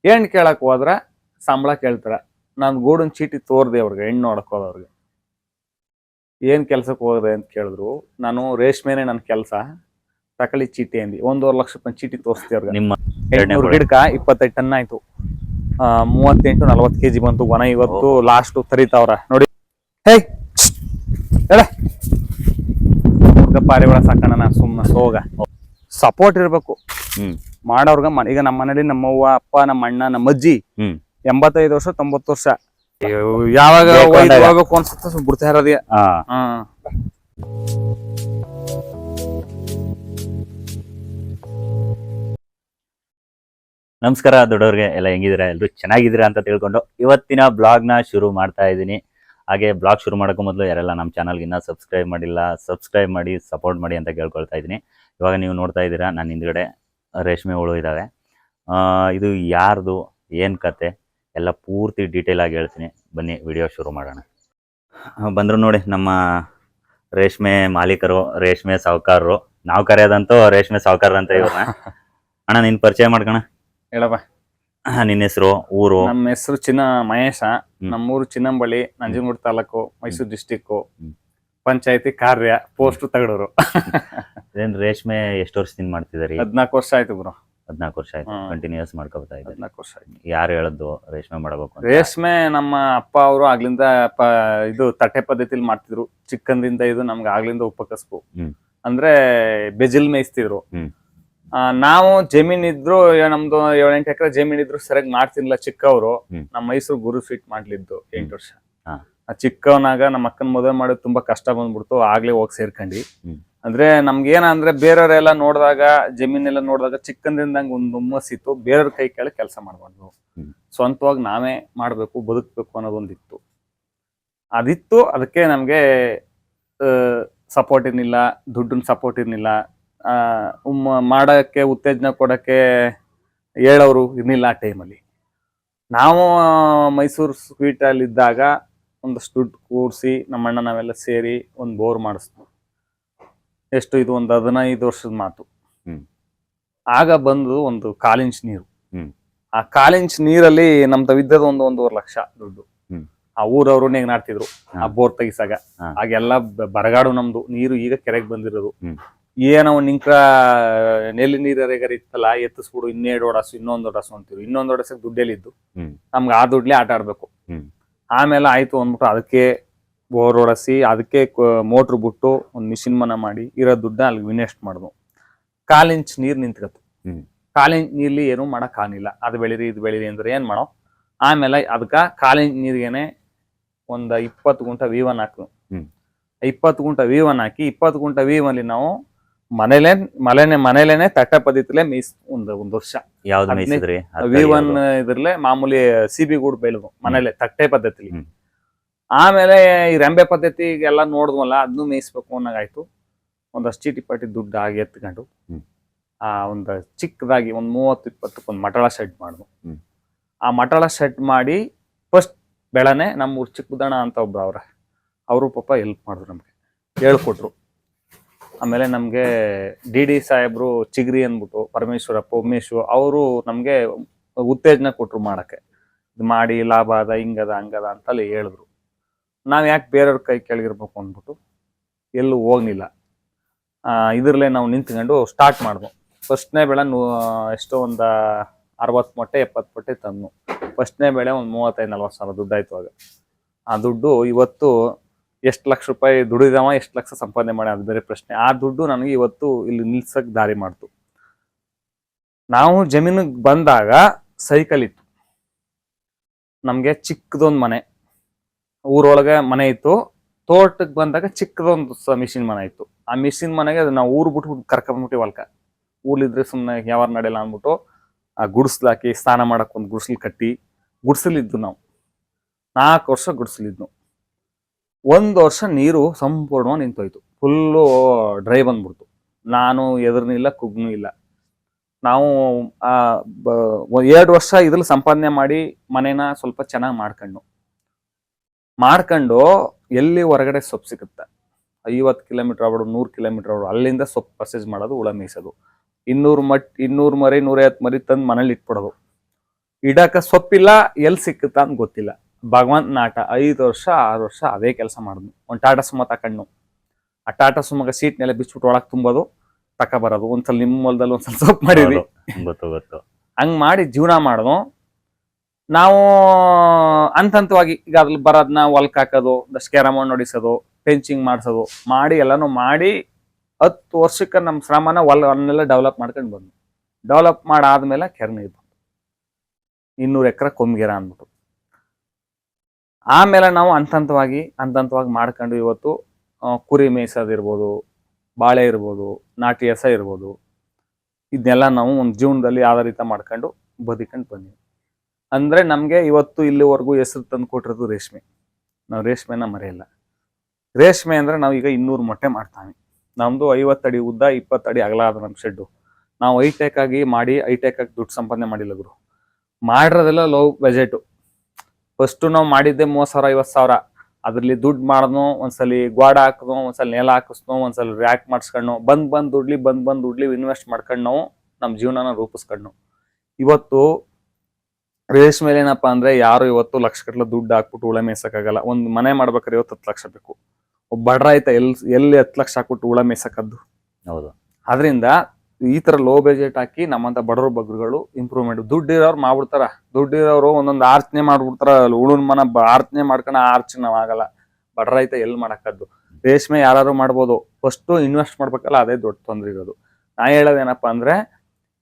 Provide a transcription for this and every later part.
ಹೆಣ್ಣು ಕೇಳಕ್ ಹೋದ್ರ ಸಂಬಳ ಕೇಳ್ತಾರ. ನಾನು ಗೂಡನ್ ಚೀಟಿ ತೋರ್ದೆ ಅವ್ರಿಗೆ, ಹೆಣ್ಣು ನೋಡಕ್ ಹೋದವ್ರಿಗೆ. ಏನ್ ಕೆಲ್ಸಕ್ಕೆ ಹೋದ್ರೆ ಅಂತ ಕೇಳಿದ್ರು. ನಾನು ರೇಷ್ಮೆನೆ ನನ್ನ ಕೆಲಸ, ತಕಳಿ ಚೀಟಿ ಅಂದಿ. 1.5 ಲಕ್ಷ ರೂಪಾಯಿ ಚೀಟಿ ತೋರಿಸ್ತಿ ಅವ್ರಿಗೆ. 800 ಗಿಡಕ 25 ಟನ್ ಆಯ್ತು. 38-40 kg ಬಂತು. ಒಣ ಇವತ್ತು ಲಾಸ್ಟ್ ತರಿತಾವ್ರ ನೋಡಿ. ಹೇ ಹೇಳ ಪಾರಿವಾಳ ಸಾಕಣ ಸುಮ್ಮನೆ ಸೋಗ ಸಪೋರ್ಟ್ ಇರ್ಬೇಕು ಮಾಡೋರ್ಗ. ಈಗ ನಮ್ಮ ಮನೇಲಿ ನಮ್ಮವ್ವ, ಅಪ್ಪ, ನಮ್ಮ ಅಣ್ಣ, ನಮ್ಮ ಅಜ್ಜಿ 85 ವರ್ಷ 90 ವರ್ಷ ಯಾವಾಗ ಹೋಗ್ಬೇಕು ಅನ್ಸುತ್ತ ಬಿಡ್ತಾ ಇರೋದೇ. ನಮಸ್ಕಾರ ದೊಡ್ಡವ್ರಿಗೆ ಎಲ್ಲ ಹೆಂಗಿದ್ದೀರಾ? ಎಲ್ಲರೂ ಚೆನ್ನಾಗಿದ್ದೀರಾ ಅಂತ ತಿಳ್ಕೊಂಡು ಇವತ್ತಿನ ಬ್ಲಾಗ್ನ ಶುರು ಮಾಡ್ತಾ ಇದ್ದೀನಿ. ಹಾಗೆ ಬ್ಲಾಗ್ ಶುರು ಮಾಡೋಕ್ಕೂ ಮೊದಲು ಯಾರೆಲ್ಲ ನಮ್ಮ ಚಾನಲ್ಗೆ ಇನ್ನೂ ಸಬ್ಸ್ಕ್ರೈಬ್ ಮಾಡಿಲ್ಲ, ಸಬ್ಸ್ಕ್ರೈಬ್ ಮಾಡಿ, ಸಪೋರ್ಟ್ ಮಾಡಿ ಅಂತ ಕೇಳ್ಕೊಳ್ತಾ ಇದ್ದೀನಿ. ಇವಾಗ ನೀವು ನೋಡ್ತಾ ಇದ್ದೀರಾ ನನ್ನ ಹಿಂದ್ಗಡೆ ರೇಷ್ಮೆ ಹುಳು ಇದ್ದಾವೆ. ಇದು ಯಾರ್ದು, ಏನು ಕತೆ ಎಲ್ಲ ಪೂರ್ತಿ ಡೀಟೇಲ್ ಆಗಿ ಹೇಳ್ತೀನಿ. ಬನ್ನಿ ವಿಡಿಯೋ ಶುರು ಮಾಡೋಣ. ಬಂದರು ನೋಡಿ ನಮ್ಮ ರೇಷ್ಮೆ ಮಾಲೀಕರು, ರೇಷ್ಮೆ ಸಾಹುಕಾರರು. ನಾವು ಕರೆಯೋದಂತೂ ರೇಷ್ಮೆ ಸಾಹುಕಾರ ಅಂತ ಇವ್ರನ್ನ. ಅಣ್ಣ ನಿನ್ನ ಪರಿಚಯ ಮಾಡ್ಕೋಣ. ಹೇಳಪ್ಪ. ನಿನ್ನ ಹೆಸರು, ಊರು? ನಮ್ಮ ಹೆಸರು ಮಹೇಶ. ನಮ್ಮೂರು ಚಿನ್ನಂಬಳ್ಳಿ, ನಂಜನಗೂಡು ತಾಲೂಕು, ಮೈಸೂರು ಡಿಸ್ಟಿಕ್ಕು, ಪಂಚಾಯತಿ ಕಾರ್ಯ, ಪೋಸ್ಟ್ ತಗಡೂರು. ಏನ್ ರೇಷ್ಮೆ ಎಷ್ಟು ವರ್ಷದಿಂದ ಮಾಡ್ತಿದಾರಿ? 14 ವರ್ಷ ಆಯ್ತು ಬ್ರೋ. 14 ವರ್ಷ ಆಯ್ತು ಕಂಟಿನ್ಯೂಸ್ ಮಾಡ್ಕೊಳ್ತಾ ಇದ್ದಾರೆ. 14 ವರ್ಷ ಆಯ್ತು. ಯಾರು ಹೇಳದ್ದು ರೇಷ್ಮೆ ಮಾಡಬೇಕು? ರೇಷ್ಮೆ ನಮ್ಮ ಅಪ್ಪ ಅವರು ಆಗ್ಲಿಂದ ಇದು ತಟ್ಟೆ ಪದ್ಧತಿಲಿ ಮಾಡ್ತಿದ್ರು. ಚಿಕ್ಕಂದಿಂದ ಇದು ನಮ್ಗೆ ಆಗ್ಲಿಂದ ಉಪಕಸ್ಬು. ಅಂದ್ರೆ ಬೆಜಿಲ್ ಮೇಯಿಸ್ತಿದ್ರು. ನಾವು ಜಮೀನ್ ಇದ್ರು, ನಮ್ದು 7-8 ಎಕರೆ ಜಮೀನ್ ಇದ್ರು ಸರಿಯಾಗಿ ಮಾಡ್ತಿರ್ಲಿಲ್ಲ ಚಿಕ್ಕವರು. ನಮ್ಮ ಮೈಸೂರು ಗುರು ಸ್ವೀಟ್ ಮಾಡ್ಲಿದ್ದು 8 ವರ್ಷ. ಚಿಕ್ಕವನಾಗ ನಮ್ಮ ಅಕ್ಕನ ಮದುವೆ ಮಾಡೋದು ತುಂಬಾ ಕಷ್ಟ ಬಂದ್ಬಿಡ್ತು. ಆಗ್ಲೇ ಹೋಗಿ ಸೇರ್ಕೊಂಡಿ. ಅಂದ್ರೆ ನಮ್ಗೆ ಏನಂದ್ರೆ ಬೇರೆಯವರೆಲ್ಲ ನೋಡಿದಾಗ, ಜಮೀನೆಲ್ಲ ನೋಡಿದಾಗ ಚಿಕ್ಕಂದಿಂದ ಒಂದು ಹುಮ್ಮಸ್ಸಿತ್ತು. ಬೇರೆಯವ್ರ ಕೈ ಕೆಳಗೆ ಕೆಲಸ ಮಾಡ್ಬಾರ್ದು, ಸ್ವಂತವಾಗಿ ನಾವೇ ಮಾಡ್ಬೇಕು, ಬದುಕ್ಬೇಕು ಅನ್ನೋದೊಂದಿತ್ತು. ಅದಿತ್ತು. ಅದಕ್ಕೆ ನಮ್ಗೆ ಸಪೋರ್ಟ್ ಇರ್ಲಿಲ್ಲ, ದುಡ್ಡಿನ ಸಪೋರ್ಟ್ ಇರ್ಲಿಲ್ಲ, ಮಾಡಕ್ಕೆ ಉತ್ತೇಜನ ಕೊಡಕ್ಕೆ ಹೇಳೋರು ಇರ್ಲಿಲ್ಲ ಆ ಟೈಮಲ್ಲಿ. ನಾವು ಮೈಸೂರು ಸ್ವೀಟ್ ಅಲ್ಲಿ ಇದ್ದಾಗ ಒಂದಷ್ಟು ದುಡ್ಡು ಕೂಡಿಸಿ ನಮ್ಮಣ್ಣ ನಾವೆಲ್ಲ ಸೇರಿ ಒಂದು ಬೋರ್ ಮಾಡಿಸ್ತು. ಎಷ್ಟು ಇದು ಒಂದು 15 ವರ್ಷದ ಮಾತು. ಆಗ ಬಂದು ಒಂದು 1/4 ಇಂಚ್ ನೀರು. ಆ 1/4 ಇಂಚ್ ನೀರಲ್ಲಿ ನಮ್ದು ಇದ್ದದ 1.5 ಲಕ್ಷ ದುಡ್ಡು. ಆ ಊರವ್ರು ನಾಡ್ತಿದ್ರು ಆ ಬೋರ್ ತೆಗಿಸಾಗ. ಆಗೆಲ್ಲ ಬರಗಾಡು ನಮ್ದು. ನೀರು ಈಗ ಕೆರೆಗೆ ಬಂದಿರೋದು. ಏನೋ ನಿಂಕ ನೆಲ್ಲಿ ನೀರರೆಗರ ಇತ್ತಲ್ಲ, ಎತ್ತಿಸ್ಬಿಡು, 2 ಒಡಸು, ಇನ್ನೊಂದು ಒಡಸು ಅಂತೀವಿ. ಇನ್ನೊಂದು ಒಡಸಕ್ಕೆ ದುಡ್ಡೇಲಿದ್ದು ನಮ್ಗೆ ಆ ದುಡ್ಲೇ ಆಟ ಆಡ್ಬೇಕು. ಆಮೇಲೆ ಆಯ್ತು ಅಂದ್ಬಿಟ್ಟು ಅದಕ್ಕೆ ಬೋರ್ ಹೊಡಸಿ, ಅದಕ್ಕೆ ಮೋಟ್ರ್ ಬಿಟ್ಟು ಒಂದು ಮಿಷಿನ್ ಮನ ಮಾಡಿ ಇರೋ ದುಡ್ಡ ಅಲ್ಲಿಗೆ ಇನ್ವೆಸ್ಟ್ ಮಾಡಿದ್ವು. 1/4 ಇಂಚ್ ನೀರು ನಿಂತ್ಕತ್ತು. 1/4 ಇಂಚ್ ನೀರ್ಲಿ ಏನು ಮಾಡಕ್ ಆಗಿಲ್ಲ. ಅದು ಬೆಳೀರಿ ಇದು ಬೆಳೀರಿ ಅಂದ್ರೆ ಏನ್ ಮಾಡೋ. ಆಮೇಲೆ ಅದಕ್ಕೆ 1/4 ಇಂಚ್ ನೀರಿಗೆನೆ ಒಂದು 20 ಗುಂಟ V1 ಹಾಕು. 20 ಗುಂಟ V1 ಹಾಕಿ 20 ಗುಂಟ V1 ಅಲ್ಲಿ ನಾವು ಮನೇಲೇನೆ ತಟ್ಟೆ ಪದ್ಧತಿಲೇ ಮೇಯ್ಸ್ ಒಂದು ವರ್ಷ. ಯಾವ್ದು ಮೇಯಿಸಿದ್ರಿ? V1 ಇದ್ರಲ್ಲೇ ಮಾಮೂಲಿ ಸಿಬಿ ಗೂಡು ಬೆಳೆದು ಮನೇಲೆ ತಟ್ಟೆ ಪದ್ಧತಿಲಿ. ಆಮೇಲೆ ಈ ರೆಂಬೆ ಪದ್ಧತಿಗೆಲ್ಲ ನೋಡಿದ್ವಲ್ಲ, ಅದನ್ನು ಮೇಯಿಸ್ಬೇಕು ಅನ್ನೋಗಾಯ್ತು. ಒಂದಷ್ಟು ಚೀಟಿ ಪಾಟಿ ದುಡ್ಡು ಆಗಿ ಎತ್ಕೊಂಡು ಒಂದು ಚಿಕ್ಕದಾಗಿ ಒಂದು 30-20 ಒಂದು ಮಟಳ ಶೆಡ್ ಮಾಡಿದ್ವು. ಆ ಮಟಳ ಶೆಡ್ ಮಾಡಿ ಫಸ್ಟ್ ಬೆಳನೆ ನಮ್ಮ ಊರು ಚಿಕ್ಕದಣ ಅಂತ ಒಬ್ರು ಅವರು ಪಾಪ ಹೆಲ್ಪ್ ಮಾಡಿದ್ರು, ನಮ್ಗೆ ಹೇಳ್ಕೊಟ್ರು. ಆಮೇಲೆ ನಮ್ಗೆ ಡಿ ಸಾಹೇಬ್ರು ಚಿಗ್ರಿ ಅಂದ್ಬಿಟ್ಟು ಪರಮೇಶ್ವರಪ್ಪ ಉಮೇಶು ಅವರು ನಮ್ಗೆ ಉತ್ತೇಜನ ಕೊಟ್ರು ಮಾಡಕ್ಕೆ. ಇದು ಮಾಡಿ ಲಾಭ ಅದ, ಹಿಂಗದ ಹಂಗದ ಅಂತಲ್ಲಿ ಹೇಳಿದ್ರು. ನಾವ್ ಯಾಕೆ ಬೇರೆಯವ್ರ ಕೈ ಕೆಳಗಿರ್ಬೇಕು ಅಂದ್ಬಿಟ್ಟು ಎಲ್ಲೂ ಹೋಗ್ಲಿಲ್ಲ. ಇದ್ರಲ್ಲೇ ನಾವು ನಿಂತ್ಕೊಂಡು ಸ್ಟಾರ್ಟ್ ಮಾಡಿದ್ವು. ಫಸ್ಟ್ನೇ ಬೆಳೆ ಎಷ್ಟೋ ಒಂದು 60 ಮೊಟ್ಟೆ 70 ಮೊಟ್ಟೆ ತಂದು. ಫಸ್ಟ್ನೇ ಬೆಳೆ ಒಂದು 35-40 ಸಾವಿರ ದುಡ್ಡು ಆಯ್ತು ಆಗ. ಆ ದುಡ್ಡು ಇವತ್ತು ಎಷ್ಟು ಲಕ್ಷ ರೂಪಾಯಿ ದುಡಿದವ ಎಷ್ಟು ಲಕ್ಷ ಸಂಪಾದನೆ ಮಾಡಿ, ಅದು ಬೇರೆ ಪ್ರಶ್ನೆ. ಆ ದುಡ್ಡು ನನಗೆ ಇವತ್ತು ಇಲ್ಲಿ ನಿಲ್ಸಕ್ ದಾರಿ ಮಾಡ್ತು. ನಾವು ಜಮೀನಿಗೆ ಬಂದಾಗ ಸೈಕಲ್ ಇತ್ತು ನಮ್ಗೆ, ಚಿಕ್ಕದೊಂದು ಮನೆ, ಊರೊಳಗೆ ಮನೆ ಇತ್ತು. ತೋಟಕ್ಕೆ ಬಂದಾಗ ಚಿಕ್ಕದೊಂದು ಮಿಷಿನ್ ಮನೆ ಇತ್ತು. ಆ ಮಿಷಿನ್ ಮನೆಗೆ ನಾವು ಊರು ಬಿಟ್ಬಿಟ್ಟು ಕರ್ಕೊಂಡ್ಬಿಟ್ಟು ಹೊಲ್ಕ. ಊರ್ಲಿದ್ರೆ ಸುಮ್ಮನೆ ಯಾವಾರ ನಡೆಯಲ್ಲ ಅಂದ್ಬಿಟ್ಟು ಆ ಗುಡಿಸ್ಲಾಕಿ ಸ್ನಾನ ಮಾಡಕ್ ಒಂದು ಗುಡಿಸ್ಲು ಕಟ್ಟಿ ಗುಡಿಸಲಿದ್ದು ನಾವು. 4 ವರ್ಷ ಗುಡಿಸಲಿದ್ನು. 1 ವರ್ಷ ನೀರು ಸಂಪೂರ್ಣವಾಗಿ ನಿಂತೋಯ್ತು. ಫುಲ್ಲು ಡ್ರೈ ಬಂದ್ಬಿಡ್ತು. ನಾನು ಎದುರ್ನಿಲ್ಲ, ಕುಗ್ನೂ ಇಲ್ಲ. ನಾವು 2 ವರ್ಷ ಇದ್ರಲ್ಲಿ ಸಂಪಾದನೆ ಮಾಡಿ ಮನೇನ ಸ್ವಲ್ಪ ಚೆನ್ನಾಗಿ ಮಾಡ್ಕೊಂಡು ಎಲ್ಲಿ ಹೊರಗಡೆ ಸೊಪ್ಪು ಸಿಗುತ್ತೆ 50 ಕಿಲೋಮೀಟರ್ ಆಗ್ಬಿಡು, 100 ಕಿಲೋಮೀಟರ್ ಆಗ್ಬಿಡು, ಅಲ್ಲಿಂದ ಸೊಪ್ಪು ಪರ್ಚೇಸ್ ಮಾಡೋದು, ಹುಳ ಮೇಯಿಸೋದು. 200 ಮರಿ 150 ಮರಿ ತಂದು ಮನೇಲಿ ಇಟ್ಬಿಡೋದು. ಇಡಕ ಸೊಪ್ಪಿಲ್ಲ ಎಲ್ಲಿ ಸಿಕ್ಕುತ್ತ ಅಂತ ಗೊತ್ತಿಲ್ಲ. ಭಗವಂತ ನಾಟ 5 ವರ್ಷ 6 ವರ್ಷ ಅದೇ ಕೆಲಸ ಮಾಡಿದ್ನು. ಒಂದು ಟಾಟಾ ಸುಮ ತಕೊಂಡ್ನು. ಆ ಟಾಟಾ ಸುಮಗ ಸೀಟ್ನೆಲ್ಲ ಬಿಚ್ಬಿಟ್ಟು ಒಳಗೆ ತುಂಬೋದು, ತಕ ಬರೋದು. ಒಂದ್ಸಲ ನಿಮ್ಮ ಹೊಲದಲ್ಲಿ ಒಂದ್ಸಲ ಸೊಪ್ಪು ಮಾಡಿದ್ವಿ. ಗೊತ್ತು ಹಂಗ್ ಮಾಡಿ ಜೀವನ ಮಾಡಿದ್ವು. ನಾವು ಹಂತವಾಗಿ ಈಗ ಅದ್ರಲ್ಲಿ ಬರೋದನ್ನ ಹೊಲ್ಕ್ ಹಾಕೋದು, ಕ್ಯಾರಮ್ ಹೊಡಿಸೋದು, ಪೆಂಚಿಂಗ್ ಮಾಡಿಸೋದು ಮಾಡಿ ಎಲ್ಲಾನು ಮಾಡಿ 10 ವರ್ಷಕ್ಕೆ ನಮ್ಮ ಶ್ರಮನ ಹೊಲವನ್ನೆಲ್ಲ ಡೆವಲಪ್ ಮಾಡ್ಕೊಂಡು ಬಂದ್ವಿ. ಡೆವಲಪ್ ಮಾಡಾದ್ಮೇಲೆ ಕೆರೆ ಇದು 200 ಎಕರೆ ಕೊಮ್ಗೆರ ಅಂದ್ಬಿಟ್ಟು. ಆಮೇಲೆ ನಾವು ಹಂತವಾಗಿ ಮಾಡ್ಕೊಂಡು ಇವತ್ತು ಕುರಿ ಮೇಯ್ಸೋದಿರ್ಬೋದು, ಬಾಳೆ ಇರ್ಬೋದು, ನಾಟಿ ಹಸ ಇರ್ಬೋದು, ಇದನ್ನೆಲ್ಲ ನಾವು ಒಂದು ಜೀವನದಲ್ಲಿ ಆಧಾರಿತ ಮಾಡ್ಕೊಂಡು ಬದುಕೊಂಡು ಬಂದ್ವಿ. ಅಂದ್ರೆ ನಮ್ಗೆ ಇವತ್ತು ಇಲ್ಲಿವರೆಗೂ ಹೆಸರು ತಂದು ಕೊಟ್ಟಿರೋದು ರೇಷ್ಮೆ. ನಾವು ರೇಷ್ಮೆನ ಮರೆಯಲ್ಲ. ರೇಷ್ಮೆ ಅಂದ್ರೆ ನಾವು ಈಗ 200 ಮೊಟ್ಟೆ ಮಾಡ್ತಾವೆ. ನಮ್ದು 50 ಅಡಿ ಉದ್ದ 20 ಅಡಿ ಅಗಲ ಆದ ನಮ್ಮ ಶೆಡ್ಡು. ನಾವು ಹೈಟೆಕ್ ಆಗಿ ಮಾಡಿ ಹೈಟೆಕ್ ಆಗಿ ದುಡ್ಡು ಸಂಪಾದನೆ ಮಾಡಿಲ್ಲ ಗುರು. ಮಾಡಿರೋದೆಲ್ಲ ಲೋ ಬಜೆಟ್. ಫಸ್ಟ್ ನಾವು ಮಾಡಿದ್ದೆ 30,000 50,000. ಅದ್ರಲ್ಲಿ ದುಡ್ಡು ಮಾಡಿದ್ನು, ಒಂದ್ಸಲಿ ಗೋಡ ಹಾಕಿದ್ನು, ಒಂದ್ಸಲ ನೆಲ ಹಾಕಿಸ್ನು, ಒಂದ್ಸಲ ರ್ಯಾಕ್ ಮಾಡಿಸ್ಕೊಂಡು ಬಂದ್ ದುಡ್ಲಿ ಇನ್ವೆಸ್ಟ್ ಮಾಡ್ಕೊಂಡು ನಾವು ನಮ್ಮ ಜೀವನನ ರೂಪಿಸ್ಕೊಂಡು ಇವತ್ತು ರೇಷ್ಮೆಲೆ ಏನಪ್ಪಾ ಅಂದ್ರೆ ಯಾರು ಇವತ್ತು ಲಕ್ಷಗಟ್ಟಲೆ ದುಡ್ಡು ಹಾಕ್ಬಿಟ್ಟು ಉಳ ಮೇಯ್ಸಕ್ಕಾಗಲ್ಲ. ಒಂದು ಮನೆ ಮಾಡ್ಬೇಕಾದ್ರೆ 10 ಲಕ್ಷ ಬೇಕು. ಒಬ್ಬ ಬಡ್ರ ಆಯ್ತಾ ಎಲ್ಲಿ 10 ಲಕ್ಷ ಹಾಕ್ಬಿಟ್ಟು ಉಳ ಮೇಯ್ಸಕ್ಕದ್ದು. ಹೌದು. ಆದ್ರಿಂದ ಈ ತರ ಲೋ ಬಜೆಟ್ ಹಾಕಿ ನಮ್ಮಂತ ಬಡವ್ರ ಬಗ್ರುಗಳು ಇಂಪ್ರೂವ್ಮೆಂಟ್. ದುಡ್ಡಿರೋರು ಮಾಡ್ಬಿಡ್ತಾರ. ದುಡ್ಡಿರೋರು ಒಂದೊಂದು ಆರ್ಚನೆ ಮಾಡ್ಬಿಡ್ತಾರ. ಉಳುನ್ ಮನ ಆರ್ಚನೆ ಮಾಡ್ಕೊಂಡು ಆರ್ಚ್ ನಾವ್ ಆಗಲ್ಲ. ಬಡ್ರ ರೈತ ಎಲ್ಲಿ ಮಾಡಕ್ಕದ್ದು. ರೇಷ್ಮೆ ಯಾರು ಮಾಡ್ಬೋದು. ಫಸ್ಟ್ ಇನ್ವೆಸ್ಟ್ ಮಾಡ್ಬೇಕಲ್ಲ, ಅದೇ ದೊಡ್ಡ ತೊಂದ್ರೆ ಇರೋದು. ನಾ ಹೇಳೋದೇನಪ್ಪಾ ಅಂದ್ರೆ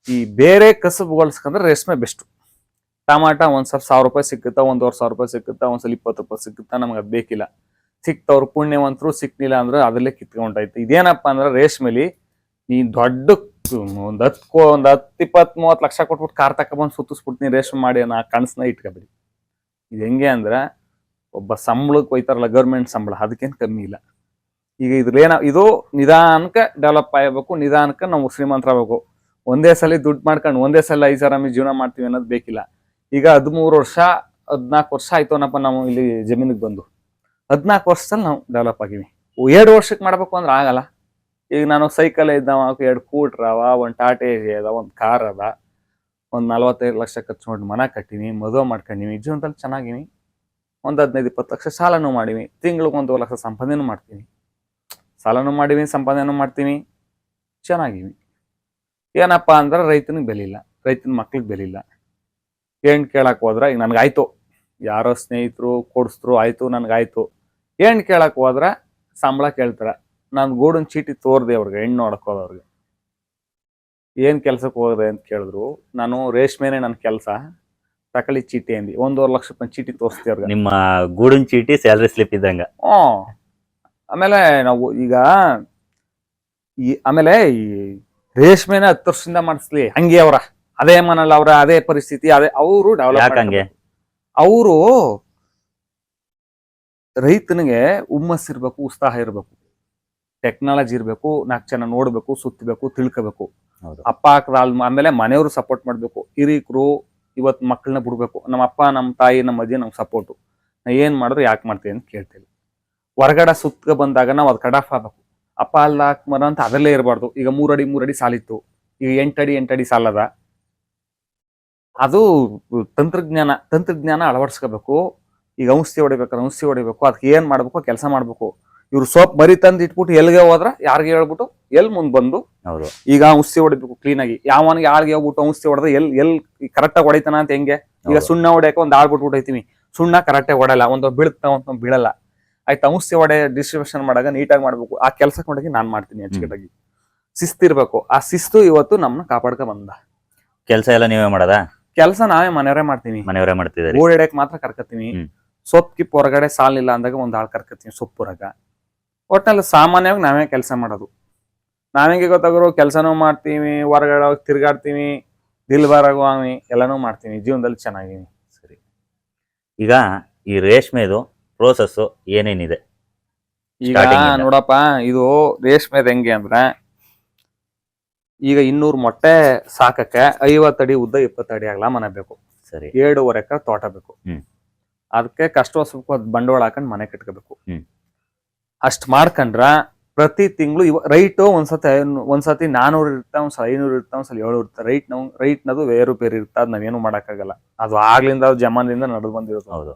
ಈ ಬೇರೆ ಕಸಬುಗೊಳಿಸ್ಕೊಂಡ್ರೆ ರೇಷ್ಮೆ ಬೆಸ್ಟ್. ಟಮಾಟ ಒಂದ್ಸಲ 1000 ರೂಪಾಯಿ ಸಿಕ್ಕುತ್ತಾ, 1,500 ರೂಪಾಯಿ ಸಿಕ್ಕುತ್ತಾ, ಒಂದ್ಸಲ 20 ರೂಪಾಯಿ ಸಿಕ್ಕುತ್ತಾ, ನಮ್ಗೆ ಅದ್ ಬೇಕಿಲ್ಲ. ಸಿಕ್ತವ್ರು ಪುಣ್ಯವಂತರು, ಸಿಕ್ಲಿಲ್ಲ ಅಂದ್ರೆ ಅದರಲ್ಲೇ ಕಿತ್ಕೊಂಡಾಯ್ತು. ಇದೇನಪ್ಪಾ ಅಂದ್ರೆ ರೇಷ್ಮೆಲಿ ನೀ ದೊಡ್ಡ ಒಂದ್ 10, 20, 30 ಲಕ್ಷ ಕೊಟ್ಬಿಟ್ಟು ಕಾರ್ ತಕೊಂಡ್ಬಂದು ಸುತ್ತಿಸ್ಬಿಟ್ಟು ರೇಷ್ಮೆ ಮಾಡಿ ನಾ ಕನಸನ್ನ ಇಟ್ಕೊಬೇಡಿ. ಇದು ಹೆಂಗೆ ಅಂದ್ರೆ ಒಬ್ಬ ಸಂಬಳಕ್ಕೆ ಹೋಯ್ತಾರಲ್ಲ, ಗೌರ್ಮೆಂಟ್ ಸಂಬಳ, ಅದಕ್ಕೇನು ಕಮ್ಮಿ ಇಲ್ಲ. ಈಗ ಇದು ನಿಧಾನಕ್ಕೆ ಡೆವಲಪ್ ಆಗಬೇಕು. ನಿಧಾನಕ್ಕೆ ನಾವು ಶ್ರೀಮಂತರಾಗಬೇಕು. ಒಂದೇ ಸಲ ದುಡ್ಡು ಮಾಡ್ಕೊಂಡು ಒಂದೇ ಸಲ 5 ಸಾವಿರ ಜೀವನ ಮಾಡ್ತೀವಿ ಅನ್ನೋದು ಬೇಕಿಲ್ಲ. ಈಗ 13 ವರ್ಷ 14 ವರ್ಷ ಆಯ್ತು ನಾವು ಇಲ್ಲಿ ಜಮೀನಿಗೆ ಬಂದು. 14 ವರ್ಷದಲ್ಲಿ ನಾವು ಡೆವಲಪ್ ಆಗಿವಿ. 2 ವರ್ಷಕ್ಕೆ ಮಾಡ್ಬೇಕು ಅಂದ್ರೆ ಆಗಲ್ಲ. ಈಗ ನಾನು ಸೈಕಲ್ ಇದ್ದಾವ, 2 ಸ್ಕೂಟ್ರ್ ಅವ, ಒಂದು ಟಾಟಾ ಎಸಿ ಅದ, ಒಂದು ಕಾರ್ ಅದ, ಒಂದು 45 ಲಕ್ಷ ಖರ್ಚು ಮಾಡಿ ಮನೆ ಕಟ್ಟಿನಿ, ಮದುವೆ ಮಾಡ್ಕೊಂಡಿವಿ, ಜೀವನದಲ್ಲಿ ಚೆನ್ನಾಗಿವಿ. ಒಂದು 15-20 ಲಕ್ಷ ಸಾಲನೂ ಮಾಡಿವಿ. ತಿಂಗಳಿಗೆ 1 ಲಕ್ಷ ಸಂಪಾದನೆ ಮಾಡ್ತೀನಿ. ಸಾಲನೂ ಮಾಡಿವಿ, ಸಂಪಾದನೆ ಮಾಡ್ತೀನಿ, ಚೆನ್ನಾಗಿವಿ. ಏನಪ್ಪಾ ಅಂದ್ರೆ ರೈತನಿಗೆ ಬೆಲೆ ಇಲ್ಲ, ರೈತನ ಮಕ್ಳಿಗೆ ಬೆಲೆ ಇಲ್ಲ. ಏನ್ ಕೇಳಕ್ ಹೋದ್ರ ಈಗ ನನ್ಗಾಯ್ತು, ಯಾರೋ ಸ್ನೇಹಿತರು ಕೊಡಿಸಿದ್ರು, ಆಯ್ತು ನನ್ಗಾಯ್ತು. ಏನ್ ಕೇಳಕ್ ಹೋದ್ರ ಸಂಬಳ ಕೇಳ್ತಾರ. ನಾನು ಗೂಡನ್ ಚೀಟಿ ತೋರ್ದೆ ಅವ್ರಿಗೆ, ಹೆಣ್ಣು ನೋಡಕ್ ಹೋದವ್ರಿಗೆ. ಏನ್ ಕೆಲ್ಸಕ್ಕೆ ಹೋದ್ರೆ ಅಂತ ಕೇಳಿದ್ರು. ನಾನು ರೇಷ್ಮೆನೆ ನನ್ನ ಕೆಲಸ, ತಕಳಿ ಚೀಟಿ ಅಂದಿ. 1.5 ಲಕ್ಷ ರೂಪಾಯಿ ಚೀಟಿ ತೋರಿಸ್ತೀವಿ ಅವ್ರಿಗೆ. ನಿಮ್ಮ ಗೂಡನ್ ಚೀಟಿ ಸ್ಯಾಲರಿ ಸ್ಲಿಪ್ ಇದ್ದಂಗ. ಆಮೇಲೆ ನಾವು ಈಗ ಆಮೇಲೆ ಈ ರೇಷ್ಮೆನ 10 ವರ್ಷದಿಂದ ಮಾಡಿಸ್ಲಿ ಹಂಗೆ ಅವ್ರ ಅದೇ ಮನಲ್ಲ, ಅವ್ರ ಅದೇ ಪರಿಸ್ಥಿತಿ, ಅದೇ ಅವರು ಡೆವಲಪ್. ಅವರು ರೈತನಿಗೆ ಹುಮ್ಮಸ್ ಇರ್ಬೇಕು, ಉತ್ಸಾಹ ಇರ್ಬೇಕು, ಟೆಕ್ನಾಲಜಿ ಇರ್ಬೇಕು, 4 ಜನ ನೋಡ್ಬೇಕು, ಸುತ್ತಬೇಕು, ತಿಳ್ಕೋಬೇಕು. ಅಪ್ಪ ಆಮೇಲೆ ಮನೆಯವರು ಸಪೋರ್ಟ್ ಮಾಡ್ಬೇಕು. ಹಿರೀಕರು ಇವತ್ತು ಮಕ್ಕಳನ್ನ ಬಿಡ್ಬೇಕು. ನಮ್ಮ ಅಪ್ಪ, ನಮ್ಮ ತಾಯಿ, ನಮ್ಮ ಅಜ್ಜಿ ನಮ್ಗೆ ಸಪೋರ್ಟು. ನಾ ಏನ್ ಮಾಡಿದ್ರು ಯಾಕೆ ಮಾಡ್ತೀವಿ ಅಂತ ಕೇಳ್ತೀವಿ. ಹೊರಗಡೆ ಸುತ್ತ ಬಂದಾಗ ನಾವು ಅದು ಕಡಾಫ್ ಆಗ್ಬೇಕು. ಅಪ್ಪ ಅಲ್ಲ ಮರ ಅಂತ ಅದರಲ್ಲೇ ಇರಬಾರ್ದು. ಈಗ 3 ಅಡಿ ಸಾಲಿತ್ತು, ಈಗ 8 ಅಡಿ ಸಾಲದ. ಅದು ತಂತ್ರಜ್ಞಾನ ಅಳವಡಿಸ್ಕೋಬೇಕು. ಈಗ ಔಷಧಿ ಹೊಡಿಬೇಕು, ಅದಕ್ಕೆ ಏನ್ ಮಾಡ್ಬೇಕು, ಕೆಲಸ ಮಾಡ್ಬೇಕು. ಇವ್ರು ಸೋಪ್ ಬರಿ ತಂದು ಇಟ್ಬಿಟ್ಟು ಎಲ್ಲಿಗೆ ಹೋದ್ರ ಯಾರಿಗೆ ಹೇಳ್ಬಿಟ್ಟು ಎಲ್ಲಿ ಮುಂದ್ ಬಂದು ಈಗ ಔಷಧಿ ಹೊಡಿಬೇಕು ಕ್ಲೀನಾಗಿ. ಯಾವನಿಗೆ ಆಳ್ಗೆ ಹೋಗ್ಬಿಟ್ಟು ಔಷಧಿ ಹೊಡೆದ್ರೆ ಎಲ್ಲಿ ಕರೆಕ್ಟಾಗಿ ಹೊಡಿತಾನ ಅಂತ ಹೆಂಗೆ. ಈಗ ಸುಣ್ಣ ಹೊಡೆಯಕ್ಕೆ ಒಂದು ಆಳ್ ಬಿಟ್ಬಿಟ್ಟು ಹೋಯ್ತೀವಿ, ಸುಣ್ಣ ಕರೆಕ್ಟಾಗಿ ಹೊಡಲ್ಲ, ಒಂದು ಬೀಳುತ್ತಾ ಒಂದು ಬೀಳಲ್ಲ. ಆಯ್ತು, ಔಷಧಿ ಹೊಡೆ ಡಿಸ್ಟ್ರಿಬ್ಯೂಷನ್ ಮಾಡಾಗ ನೀಟಾಗಿ ಮಾಡ್ಬೇಕು. ಆ ಕೆಲಸ ಕೊಡಗಿ ನಾನ್ ಮಾಡ್ತೀನಿ ಅಚ್ಚುಕಟ್ಟಾಗಿ. ಶಿಸ್ತಿರ್ಬೇಕು. ಆ ಶಿಸ್ತು ಇವತ್ತು ನಮ್ಮನ್ನ ಕಾಪಾಡ್ಕ ಬಂದ. ಕೆಲಸ ಎಲ್ಲ ನೀವೇ ಮಾಡದ? ಕೆಲಸ ನಾವೇ ಮನೆಯವರೇ ಮಾಡ್ತೀನಿ. ಮನೆಯವರೇ ಮಾಡ್ತಿದ್ದಾರೆ. ಓಡಾಡಕ್ ಮಾತ್ರ ಕರ್ಕತೀನಿ. ಸೊಪ್ಪು ಕಿಪ್ ಹೊರಗಡೆ ಸಾಲಿಲ್ಲ ಅಂದಾಗ ಒಂದ್ ಆಳ್ ಕರ್ಕತೀನಿ ಸೊಪ್ಪು ಹೊರಗ. ಒಟ್ನಲ್ಲಿ ಸಾಮಾನ್ಯವಾಗಿ ನಾವೇ ಕೆಲಸ ಮಾಡೋದು. ನಾವೇಂಗೆ ಗೊತ್ತಾಗರು ಕೆಲಸನೂ ಮಾಡ್ತೀವಿ, ಹೊರಗಡೆ ಹೋಗಿ ತಿರ್ಗಾಡ್ತೀವಿ, ದಿಲ್ ಬಾರಾಗುವಿ, ಎಲ್ಲಾನು ಮಾಡ್ತೀನಿ. ಜೀವನದಲ್ಲಿ ಚೆನ್ನಾಗಿವಿ. ಸರಿ, ಈಗ ಈ ರೇಷ್ಮೆದು ಪ್ರೋಸೆಸ್ ಏನೇನಿದೆ? ಈಗ ನೋಡಪ್ಪ, ಇದು ರೇಷ್ಮೆದ್ ಹೆಂಗೆ ಅಂದ್ರೆ ಈಗ 200 ಮೊಟ್ಟೆ ಸಾಕಕ್ಕೆ 50 ಅಡಿ ಉದ್ದ 20 ಅಡಿ ಅಗಲ ಮನೆ ಬೇಕು. ಸರಿ. 7.5 ಎಕರೆ ತೋಟ ಬೇಕು. ಅದಕ್ಕೆ ಕಷ್ಟ ಸ್ವಲ್ಪ ಬಂಡವಾಳ ಹಾಕೊಂಡ್ ಮನೆ ಕಟ್ಕೋಬೇಕು. ಅಷ್ಟ್ ಮಾಡ್ಕೊಂಡ್ರ ಪ್ರತಿ ತಿಂಗಳು ರೈಟ್ ಒಂದ್ಸತಿ 400 ಇರ್ತಾ, ಒಂದ್ಸಲ 500 ಇರ್ತಾ, ಒಂದ್ಸಲ 700 ಇರ್ತಾ. ರೈಟ್ನದು ಬೇರು ಇರ್ತಾ. ಅದ್ ನಾವೇನು ಮಾಡಕ್ಕಾಗಲ್ಲ. ಅದು ಆಗ್ಲಿಂದ ಜಮಾನದಿಂದ ನಡೆದು ಬಂದಿರೋದು. ಹೌದು.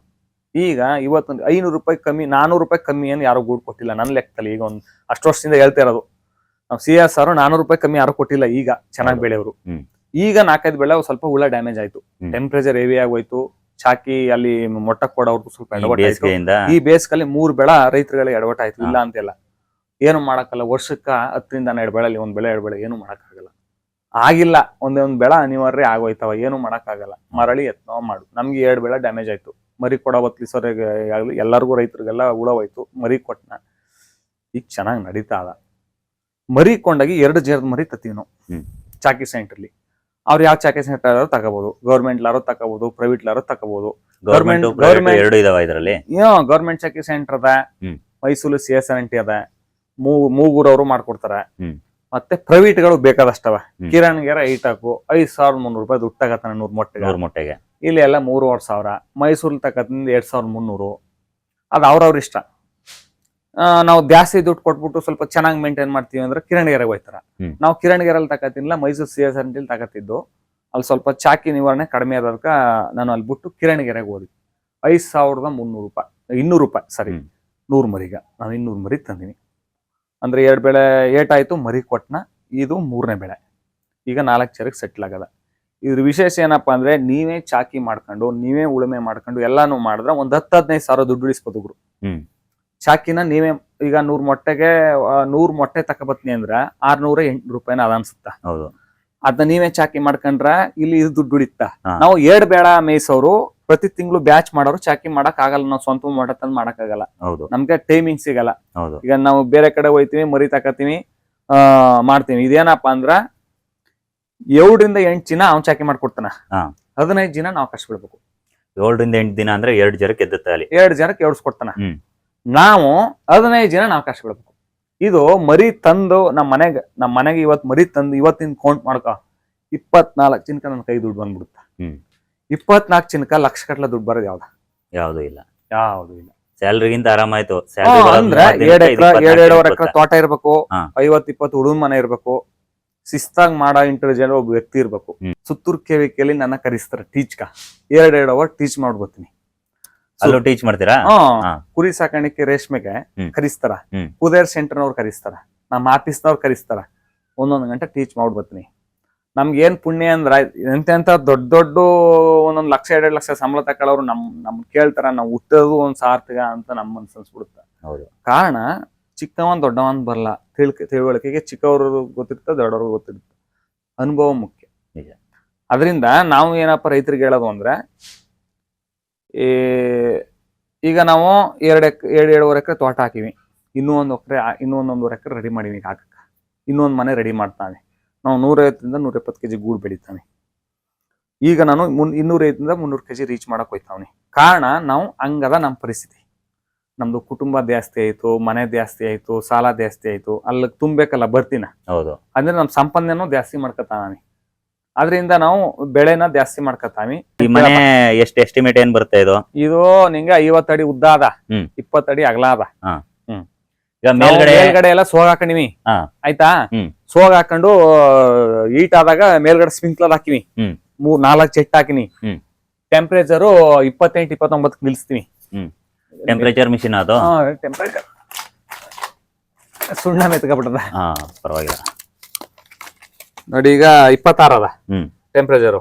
ಈಗ ಇವತ್ತೊಂದು 500 ರೂಪಾಯಿ ಕಮ್ಮಿ, 400 ರೂಪಾಯಿ ಕಮ್ಮಿ ಏನು ಯಾರು ಗೂಡ್ ಕೊಟ್ಟಿಲ್ಲ ನನ್ನ ಲೆಕ್ಕದಲ್ಲಿ. ಈಗ ಒಂದು ಅಷ್ಟು ವರ್ಷದಿಂದ ಹೇಳ್ತಾ ಇರೋದು ನಾವು. CSR 400 ರೂಪಾಯಿ ಕಮ್ಮಿ ಯಾರು ಕೊಟ್ಟಿಲ್ಲ. ಈಗ ಚೆನ್ನಾಗಿ ಬೆಳೆಯವರು. ಈಗ 4-5 ಬೆಳೆ ಸ್ವಲ್ಪ ಹುಳ ಡ್ಯಾಮೇಜ್ ಆಯ್ತು. ಟೆಂಪರೇಚರ್ ಹೆವಿ ಆಗೋಯ್ತು. ಚಾಕಿ ಅಲ್ಲಿ ಮೊಟ್ಟ ಕೊಡೋರ್ಗು ಸ್ವಲ್ಪ ಎಡವಟ್ ಆಯ್ತು. ಈ ಬೇಸ್ಕಲ್ಲಿ 3 ಬೆಳೆ ರೈತರುಗಳಿಗೆ ಎಡವಟ್ ಆಯ್ತು. ಇಲ್ಲ ಅಂತೆಲ್ಲ ಏನು ಮಾಡಕ್ಕಲ್ಲ. ವರ್ಷಕ್ಕ 10ರಿಂದ 12 ಬೆಳೆ, ಒಂದ್ ಬೆಳೆ 2 ಬೆಳೆ ಏನು ಮಾಡಕ್ಕಾಗಲ್ಲ. ಆಗಿಲ್ಲ ಒಂದೊಂದ್ ಬೆಳೆ ಅನಿವಾರ್ಯ ಆಗೋಯ್ತವ. ಏನು ಮಾಡಕ್ಕಾಗಲ್ಲ. ಮರಳಿ ಯತ್ನ ಮಾಡು. ನಮ್ಗೆ 2 ಬೆಳೆ ಡ್ಯಾಮೇಜ್ ಆಯ್ತು. ಮರಿ ಕೊಡೋ ಬತ್ಲಿಸೋರಿಗೆ ಆಗ್ಲಿ ಎಲ್ಲರಿಗೂ ರೈತರಿಗೆಲ್ಲ ಹುಳವಾಯ್ತು. ಮರಿ ಕೊಟ್ಟನ. ಈಗ ಚೆನ್ನಾಗಿ ನಡೀತಾ ಅದ. ಮರಿ ಕೊಂಡಾಗಿ 2 ಜೇರ್ದ ಮರಿ ತತ್ತೀವಿ ನಾವು ಚಾಕಿ ಸೆಂಟ್ರಲ್ಲಿ. ಅವ್ರು ಯಾವ ಚಾಕಿ ಸೆಂಟರ್ ಯಾರು ತಗೋಬಹುದು. ಗೌರ್ಮೆಂಟ್ ಲಾರು ತಗೋಬಹುದು, ಪ್ರೈವೇಟ್ ಲಾರು ತಗೋಬಹುದು. ಗೌರ್ಮೆಂಟ್ ಚಾಕಿ ಸೆಂಟರ್ ಅದ. ಮೈಸೂರು CSNT ಅದ. ಮೂಗೂರವರು ಮಾಡ್ಕೊಡ್ತಾರ. ಮತ್ತೆ ಪ್ರೈವೇಟ್ ಗಳು ಬೇಕಾದಷ್ಟವ. ಕಿರಣ್ಗೆರ ಐಟಾಕು 5300 ರೂಪಾಯಿ ದುಡ್ಡು ತಗತಾನೆ 100 ಮೊಟ್ಟೆಗೆ. ಇಲ್ಲಿ ಎಲ್ಲ 3500. ಮೈಸೂರು ತಕತ್ತಿಂದ 2300. ಅದು ಅವ್ರವ್ರ ಇಷ್ಟ. ನಾವು ಜಾಸ್ತಿ ದುಡ್ಡು ಕೊಟ್ಬಿಟ್ಟು ಸ್ವಲ್ಪ ಚೆನ್ನಾಗಿ ಮೇಂಟೈನ್ ಮಾಡ್ತೀವಿ ಅಂದ್ರೆ ಕಿರಣ್ಗೆರೆಗೆ ಹೋಯ್ತಾರ. ನಾವು ಕಿರಣ್ಗೆರೆಲ್ಲಿ ತಕತಿಲ್ಲ, ಮೈಸೂರು CSNT ತಕತಿದ್ದು. ಅಲ್ಲಿ ಸ್ವಲ್ಪ ಚಾಕಿ ನಿವಾರಣೆ ಕಡಿಮೆ ಆದಕ್ಕ ನಾನು ಅಲ್ಲಿ ಬಿಟ್ಟು ಕಿರಣ್ಗೆರೆಗೆ ಹೋದ್ವಿ. 5300 ರೂಪಾಯಿ, 200 ರೂಪಾಯಿ ಸಾರಿ, 100 ಮರಿಗ ನಾನು 200 ಮರಿ ತಂದಿನಿ. ಅಂದ್ರೆ 2 ಬೆಳೆ ಏಟಾಯ್ತು, ಮರಿ ಕೊಟ್ಟನ. ಇದು 3ನೇ ಬೆಳೆ. ಈಗ 4 ಚೇರಿಗೆ ಸೆಟ್ಲ್ ಆಗದ. ಇದ್ರ ವಿಶೇಷ ಏನಪ್ಪಾ ಅಂದ್ರೆ ನೀವೇ ಚಾಕಿ ಮಾಡ್ಕೊಂಡು, ನೀವೇ ಉಳುಮೆ ಮಾಡ್ಕೊಂಡು ಎಲ್ಲಾನು ಮಾಡಿದ್ರೆ ಒಂದ್ 10-15 ಸಾವಿರ ದುಡ್ಡು ಉಳಿಸ್ಬೋದು ಗುರು. ಚಾಕಿನ ನೀವೇ ಈಗ 100 ಮೊಟ್ಟೆಗೆ 100 ಮೊಟ್ಟೆ ತಕಬತ್ನಿ ಅಂದ್ರ 600-800 ರೂಪಾಯಿನ ಅದ ಅನ್ಸುತ್ತ. ಅದನ್ನ ನೀವೇ ಚಾಕಿ ಮಾಡ್ಕೊಂಡ್ರ ಇಲ್ಲಿ ಇದು ದುಡ್ಡು ಉಳಿತ. ನಾವು 2 ಬೇಡ ಮೇಯ್ಸೋರು ಪ್ರತಿ ತಿಂಗಳು ಬ್ಯಾಚ್ ಮಾಡೋರು ಚಾಕಿ ಮಾಡಕ್ ಆಗಲ್ಲ. ನಾವು ಸ್ವಂತ ಮೊಟ್ಟೆ ತಂದು ಮಾಡಕ್ ಆಗಲ್ಲ. ನಮ್ಗೆ ಟೈಮಿಂಗ್ ಸಿಗಲ್ಲ. ಈಗ ನಾವು ಬೇರೆ ಕಡೆ ಹೋಯ್ತಿವಿ, ಮರಿ ತಕತೀವಿ, ಮಾಡ್ತೀವಿ. ಇದೇನಪ್ಪಾ ಅಂದ್ರ 7ರಿಂದ 8 ದಿನ ಅವ್ನ್ ಚಾಕಿ ಮಾಡ್ಕೊಡ್ತಾನ. 15 ದಿನ ನಾವು ಕಷ್ಟ ಬಿಡ್ಬೇಕು. 7ರಿಂದ 8 ದಿನ ಅಂದ್ರೆ 2 ಜನಕ್ಕೆ ಎದ್ದುತ್ತೆ. 2 ಜನಕ್ಕೆ ಎಡ್ಸ್ಕೊಡ್ತಾನ. ನಾವು 15 ದಿನ ನಾವು ಕಷ್ಟ ಬಿಡ್ಬೇಕು. ಇದು ಮರಿ ತಂದು ನಮ್ಮ ಮನೆಗೆ ಇವತ್ ಮರಿ ತಂದು ಇವತ್ತಿನ ಕೌಂಟ್ ಮಾಡ್ಕೊ 24 ಚಿನ್ಕ ನನ್ನ ಕೈ ದುಡ್ಡು ಬಂದ್ಬಿಡುತ್ತ. 24 ಚಿನ್ಕ ಲಕ್ಷ ಗಟ್ಲೆ ದುಡ್ಡು ಬರೋದು ಯಾವ್ದು ಇಲ್ಲ. ಸ್ಯಾಲ್ರಿಗಿಂತ ಆರಾಮಾಯ್ತು. ಅಂದ್ರೆ 2-2.5 ಎಕರೆ ತೋಟ ಇರ್ಬೇಕು, 50-20 ಹುಡುಗನ ಮನೆ ಇರ್ಬೇಕು, ಶಿಸ್ತಾಗಿ ಮಾಡೋ ಇಂಟೆಲಿಜೆಂಟ್ ಒಬ್ಬ ವ್ಯಕ್ತಿ ಇರ್ಬೇಕು. ಸುತ್ತೂರು KVKಯಲ್ಲಿ ನನ್ನ ಕರೆಸ್ತಾರ ಟೀಚ್ಕ. 2 ಅವರ್ ಟೀಚ್ ಮಾಡ್ಬೋತೀನಿ. ಅಲ್ಲೂ ಟೀಚ್ ಮಾಡ್ತೀರಾ? ಕುರಿ ಸಾಕಾಣಿಕೆ ರೇಷ್ಮೆಗೆ ಕರಿಸ್ತಾರ. ಕುದೇರ್ ಸೆಂಟರ್ನವ್ರು ಕರಿಸ್ತಾರ. ನಮ್ಮ ಆಫೀಸ್ನವ್ರು ಕರಿಸ್ತಾರ. 1 ಗಂಟೆ ಟೀಚ್ ಮಾಡ್ಬೋತೀನಿ. ನಮ್ಗೆ ಏನ್ ಪುಣ್ಯ ಅಂದ್ರ ಎಂತೆಂತ ದೊಡ್ಡ 1 ಲಕ್ಷ 2 ಲಕ್ಷ ಸಂಬಳ ತಕೊಳ್ಳೋರು ನಮ್ ಕೇಳ್ತಾರ. ನಾವು ಹುಟ್ಟೋದು ಒಂದ್ ಸಾರ್ಥಕ ಅಂತ ನಮ್ಮ ಮನ್ಸು ಅನ್ಸ್ಬಿಡುತ್ತ. ಕಾರಣ ಚಿಕ್ಕವನ್ ದೊಡ್ಡವನ್ ಬರಲ್ಲ. ತಿಳುವಳಿಕೆಗೆ ಚಿಕ್ಕವರು ಗೊತ್ತಿರ್ತ, ದೊಡ್ಡವ್ರಿಗೆ ಗೊತ್ತಿರುತ್ತೆ. ಅನುಭವ ಮುಖ್ಯ. ಅದರಿಂದ ನಾವು ಏನಪ್ಪ ರೈತರಿಗೆ ಹೇಳೋದು ಅಂದ್ರೆ, ಈಗ ನಾವು 2-2.5 ಎಕರೆ ತೋಟ ಹಾಕಿವಿ. ಇನ್ನೂ 1 ಎಕರೆ ರೆಡಿ ಮಾಡಿವಿ ಹಾಕಕ್ಕ. ಇನ್ನೊಂದು ಮನೆ ರೆಡಿ ಮಾಡ್ತಾನೆ. ನಾವು 150ರಿಂದ 120 kg ಗೂಡು ಬೆಳಿತಾನೆ. ಈಗ ನಾನು 250ರಿಂದ 300 kg ರೀಚ್ ಮಾಡಕ್ ಹೋಯ್ತಾವ್ನಿ. ಕಾರಣ ನಾವು ಹಂಗದ ನಮ್ಮ ಪರಿಸ್ಥಿತಿ. ನಮ್ದು ಕುಟುಂಬ ಜಾಸ್ತಿ ಆಯ್ತು, ಮನೆ ಜಾಸ್ತಿ ಆಯ್ತು, ಸಾಲ ಜಾಸ್ತಿ ಆಯ್ತು. ಅಲ್ಲಿ ತುಂಬೇಕಲ್ಲ ಬರ್ತೀನ. ಅಂದ್ರೆ ನಮ್ ಸಂಪಾದನೆನೂ ಜಾಸ್ತಿ ಮಾಡ್ಕೊತಾನೆ. ಅದರಿಂದ ನಾವು ಬೆಳೆನ ಜಾಸ್ತಿ ಮಾಡ್ಕೊತಾವಿ. ಮನೆ ಎಷ್ಟು ಎಸ್ಟಿಮೇಟ್ ಏನ್ ಬರುತ್ತೆ ಇದು? ಇದು ನಿಂಗೆ 50 ಅಡಿ ಉದ್ದ ಅದ, 20 ಅಡಿ ಅಗಲ ಅದ. ಮೇಲ್ಗಡೆ ಎಲ್ಲ ಸೋಗ್ ಹಾಕೊಂಡಿವಿ. ಆಯ್ತಾ? ಸೋಗ್ ಹಾಕೊಂಡು ಈಟ್ ಆದಾಗ ಮೇಲ್ಗಡೆ ಸ್ಪ್ರಿಂಕ್ಲರ್ ಹಾಕಿವಿ. 3-4 ಚೆಟ್ ಹಾಕಿನಿ. ಟೆಂಪರೇಚರ್ 28-29 ನಿಲ್ಸ್ತೀವಿ. ಟೆಂಪರೇಚರ್ ಮಿಷಿನ್ ಅದು. ಟೆಂಪರೇಚರ್ ಸುಣ್ಣ ಮೆತ್ಕೊಬಿಟ್ಟದ. ಪರವಾಗಿಲ್ಲ ನೋಡಿ. ಈಗ 26 ಅದ ಟೆಂಪರೇಚರ್.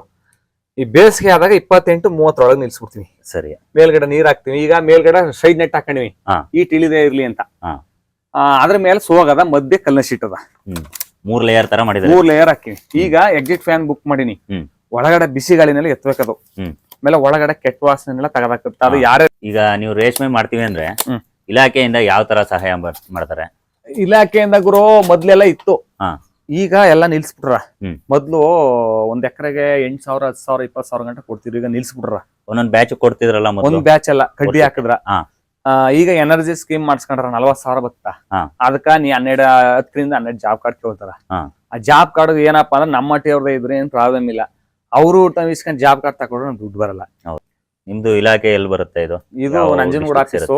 ಈ ಬೇಸಿಗೆ ಆದಾಗ 28-30 ಒಳಗೆ ನಿಲ್ಸ್ಬಿಡ್ತೀವಿ. ಸರಿ. ಮೇಲ್ಗಡೆ ನೀರ್ ಹಾಕ್ತಿವಿ. ಈಗ ಮೇಲ್ಗಡೆ ಸೈಡ್ ನೆಟ್ ಹಾಕೊಂಡಿವಿ, ಈಟ್ ಇಳಿದೇ ಇರ್ಲಿ ಅಂತ. ಅದ್ರ ಮೇಲೆ ಸೋಗದ, ಮಧ್ಯೆ ಕಲ್ಲಿನ ಶೀಟ್ ಅದ. 3 ಲೇಯರ್ ತರ ಮಾಡಿದ್ರೆ 3 ಲೇಯರ್ ಹಾಕಿವಿ. ಈಗ ಎಕ್ಸಿಟ್ ಫ್ಯಾನ್ ಬುಕ್ ಮಾಡಿನಿ. ಒಳಗಡೆ ಬಿಸಿ ಗಾಳಿನಲ್ಲಿ ಎತ್ತಬೇಕದು. ಆಮೇಲೆ ಒಳಗಡೆ ಕೆಟ್ಟ ವಾಸನೆಲ್ಲ ತೆಗೆದಾಕತ್ತ. ಅದು ಯಾರೇ ಈಗ ನೀವು ರೇಷ್ಮೆ ಮಾಡ್ತೀವಿ ಅಂದ್ರೆ ಇಲಾಖೆಯಿಂದ ಯಾವ ತರ ಸಹಾಯ ಮಾಡ್ತಾರೆ? ಇಲಾಖೆಯಿಂದ ಗುರು ಮೊದ್ಲೆಲ್ಲ ಇತ್ತು. ಈಗ ಎಲ್ಲ ನಿಲ್ಸ್ಬಿಟ್ರ. ಮೊದ್ಲು 1 ಎಕರೆಗೆ 8,000, 10,000, 20,000 ಗಂಟೆ ಕೊಡ್ತಿದ್ರು. ಈಗ ನಿಲ್ಸ್ಬಿಟ್ರ. ಒಂದೊಂದ್ ಬ್ಯಾಚ್ ಕೊಡ್ತಿದ್ರಲ್ಲ, ಒಂದ್ ಬ್ಯಾಚ್ ಎಲ್ಲ ಕಡ್ಡಿ ಹಾಕಿದ್ರ. ಈಗ ಎನರ್ಜಿ ಸ್ಕೀಮ್ ಮಾಡ್ಸ್ಕೊಂಡ್ರ 40,000 ಬತ್ತಾ. ಅದಕ್ಕ ನೀ 10ರಿಂದ 12 ಜಾಬ್ ಕಾರ್ಡ್ ಕೇಳ್ತಾರ. ಆ ಜಾಬ್ ಕಾರ್ಡ್ ಏನಪ್ಪಾ ಅಂದ್ರೆ ನಮ್ಮ ಮಟ್ಟಿಯವ್ರದೇ ಇದ್ರೆ ಏನ್ ಪ್ರಾಬ್ಲಮ್ ಇಲ್ಲ. ಅವರು ಇಸ್ಕೊಂಡ್ ಜಾಬ್ ಕಾರ್ಡ್ ತಗೊಂಡ್ರೆ ದುಡ್ಡು ಬರಲ್ಲ. ನಿಮ್ದು ಇಲಾಖೆ ಎಲ್ಲಿ ಬರುತ್ತೆ ಇದು? ಇದು ನಂಜನಗೂಡು ಆಫೀಸು,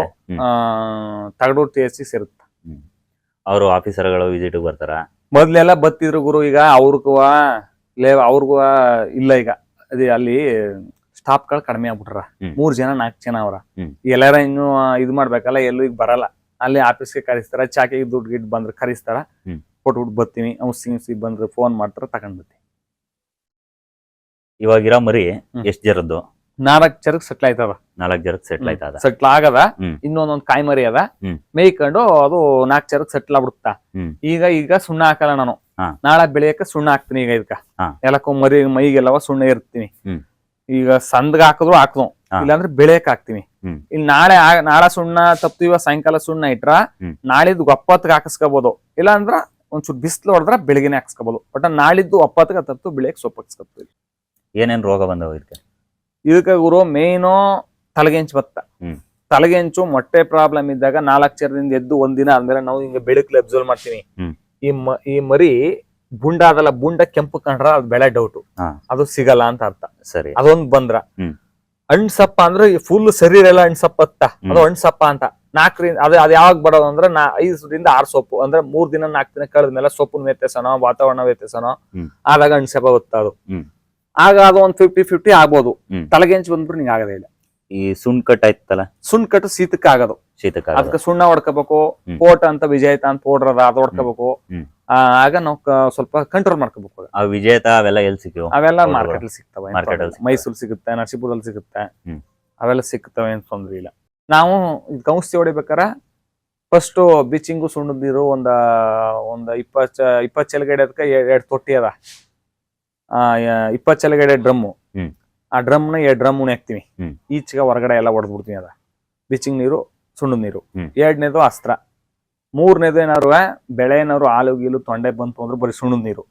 ತಗಡೂರು TSC ಸೇರುತ್ತೆ. ಅವರು ಆಫೀಸರ್ಗಳು ವಿಸಿಟ್ ಬರ್ತಾರ? ಮೊದ್ಲೆಲ್ಲ ಬತ್ತಿದ್ರು ಗುರು, ಈಗ ಅವ್ರಿಗೂ ಇಲ್ಲ. ಈಗ ಅದೇ ಅಲ್ಲಿ ಸ್ಟಾಫ್ಗಳು ಕಡಿಮೆ ಆಗ್ಬಿಟ್ರ. 3 ಜನ 4 ಜನ ಅವ್ರ. ಎಲ್ಲಾರ ಇನ್ನು ಇದ್ ಮಾಡ್ಬೇಕಲ್ಲ, ಎಲ್ಲೂ ಈಗ ಬರಲ್ಲ. ಅಲ್ಲಿ ಆಫೀಸ್ಗೆ ಕರಿಸ್ತಾರ, ಚಾಕಿಗೆ ದುಡ್ಡು ಗಿಡ್ ಬಂದ್ರೆ ಕರಿಸ್ತಾರ, ಕೊಟ್ಬಿಟ್ಟು ಬರ್ತೀವಿ. ಔಷಧಿ ಬಂದ್ರೆ ಫೋನ್ ಮಾಡ್ತಾರ, ತಗೊಂಡ್ ಬರ್ತೀವಿ. ಇವಾಗಿರೋ ಮರಿ ಎಷ್ಟ್ ಜರದ್ದು? 4 ಜರಕ್ ಸೆಟ್ಲ್ ಆಯ್ತದ. 4 ಜರಕ್ ಸೆಟ್ಲ್ ಆಯ್ತದ. ಸೆಟ್ಲ್ ಆಗದ. ಇನ್ನೊಂದೊಂದ್ ಕಾಯಿ ಮರಿ ಅದ, ಮೇಯ್ಕೊಂಡು ಅದು 4 ಜರಕ್ ಸೆಟ್ಲ್ ಆಗ್ಬಿಡುತ್ತಾ. ಈಗ ಸುಣ್ಣ ಹಾಕಲ್ಲ ನಾನು. ನಾಳೆ ಬೆಳೆಯಕ್ಕೆ ಸುಣ್ಣ ಹಾಕ್ತೀನಿ. ಈಗ ಇದಕ್ಕ ಎಲ್ಲಕ್ಕೂ ಮರಿ ಮೈಗೆಲ್ಲವ ಸುಣ್ಣ ಇರ್ತೀನಿ. ಈಗ ಸಂದ್ಗ ಹಾಕಿದ್ರು ಹಾಕ್ದು, ಇಲ್ಲಾಂದ್ರೆ ಬೆಳೆಯಕ್ ಹಾಕ್ತಿವಿ. ಇಲ್ಲಿ ನಾಳೆ ಸುಣ್ಣ ತಪ್ತೀವ, ಸಾಯಂಕಾಲ ಸುಣ್ಣ ಇಟ್ರ ನಾಳಿದ್ದು ಒಪ್ಪತ್ಗೆ ಹಾಕಿಸ್ಕೋಬಹುದು. ಇಲ್ಲಾಂದ್ರ ಒಂಚೂರು ಬಿಸಿಲು ಹೊಡೆದ್ರ ಬೆಳಗ್ಗೆನೆ ಹಾಕ್ಸ್ಕೋಬಹುದು. ಬಟ್ ನಾಳಿದ್ದು ಒಪ್ಪತ್ಗೆ ತತ್ತು ಬೆಳೆಯಕ್ ಸೊಪ್ಪು ಹಾಕ್ಸ್ಕೊತೀವಿ. ಏನೇನ್ ರೋಗ ಬಂದವ ಇದಕ್ಕೆ ಗುರು? ಮೇನು ತಲೆಗೆಂಚು ಬತ್ತ. ತಲೆಗೆಂಚು ಮೊಟ್ಟೆ ಪ್ರಾಬ್ಲಮ್ ಇದ್ದಾಗ 4 ಚರದಿಂದ ಎದ್ದು ಒಂದಿನ ಆದ್ಮೇಲೆ ನಾವು ಹಿಂಗ ಬೆಳಕಲ್ಲಿ ಅಬ್ಸರ್ವ್ ಮಾಡ್ತೀವಿ. ಈ ಮರಿ ಬುಂಡ ಅದಲ್ಲ, ಬುಂಡ ಕೆಂಪು ಕಂಡ್ರ ಅದು ಬೆಳೆ ಡೌಟ್, ಅದು ಸಿಗಲ್ಲ ಅಂತ ಅರ್ಥ. ಸರಿ, ಅದೊಂದ್ ಬಂದ್ರ ಅಣ್ಸಪ್ಪ ಅಂದ್ರೆ ಫುಲ್ ಶರೀರ ಎಲ್ಲ ಅಣ್ಸಪ್ಪತ್ತ, ಅದು ಅಣ್ಸಪ್ಪ ಅಂತ. 4ರಿಂದ ಅದ್ ಯಾವಾಗ ಬರೋದು ಅಂದ್ರೆ 5ರಿಂದ 6 ಸೊಪ್ಪು ಅಂದ್ರೆ 3 ದಿನ 4 ದಿನ ಕಳೆದ್ಮೇಲೆ ಸೊಪ್ಪಿನ ವ್ಯತ್ಯಾಸನೋ ವಾತಾವರಣ ವ್ಯತ್ಯಾಸನೋ ಆದಾಗ ಅಣ್ಸಪ್ಪ ಬತ್ತ. ಅದು ಆಗ ಅದು ಒಂದ್ 50-50 ಆಗ್ಬೋದು. ತಲೆಗೆಂಚು ಬಂದ್ಬಿಟ್ಟು ನಿಂಗೆ ಆಗದೇ ಇಲ್ಲ. ಈ ಸುಣ್ ಕಟ್ ಆಯ್ತಲ್ಲ, ಸುಣ್ ಕಟ್ಟು ಶೀತಕ್ಕೆ ಆಗದು. ಅದಕ್ಕೆ ಸುಣ್ಣ ಹೊಡ್ಕೋಬೇಕು. ಕೋಟ ಅಂತ ವಿಜೇತ ಅಂತ ಪೌಡರ್ ಅದ, ಅದು ಹೊಡ್ಕೋಬೇಕು. ಆಗ ನಾವು ಸ್ವಲ್ಪ ಕಂಟ್ರೋಲ್ ಮಾಡ್ಕೋಬೇಕು. ಆ ವಿಜೇತ ಅವೆಲ್ಲ ಎಲ್ಲಿ ಸಿಕ್ಕಿವು? ಅವೆಲ್ಲ ಮಾರ್ಕೆಟ್ ಸಿಗ್ತವೆ. ಮೈಸೂರು ಸಿಗುತ್ತೆ, ನರಸೀಪುರದಲ್ಲಿ ಸಿಗುತ್ತೆ, ಅವೆಲ್ಲ ಸಿಗ್ತವೆ, ಏನ್ ತೊಂದ್ರೆ ಇಲ್ಲ. ನಾವು ಔಷಧಿ ಹೊಡಿಬೇಕಾರ ಫಸ್ಟ್ ಬೀಚಿಂಗು ಸುಣ್ಣದ ನೀರು ಒಂದ 20 ಚಲಗಡೆ ಅದಕ್ಕೆ 2 ತೊಟ್ಟಿ ಅದ. 20 ಚಲಗಡೆ ಡ್ರಮ್ಮು. ಆ ಡ್ರಮ್ನ 2 ಡ್ರಮ್ ಹಾಕ್ತಿವಿ. ಈಚೆಗೆ ಹೊರಗಡೆ ಎಲ್ಲ ಹೊಡೆದ್ಬಿಡ್ತೀವಿ. ಅದ ಬೀಚಿಂಗ್ ನೀರು, ಸುಣ್ಣದ ನೀರು. 2ನೇದು ಅಸ್ತ್ರ. 3ನೇದು ಏನಾದ್ರು ಬೆಳೆ ಏನಾದ್ರು ಹಾಲು ಗೀಲು ತೊಂಡೆ ಬಂತು ಅಂದ್ರೆ ಬರೀ ಸುಣ್ಣದ ನೀರು.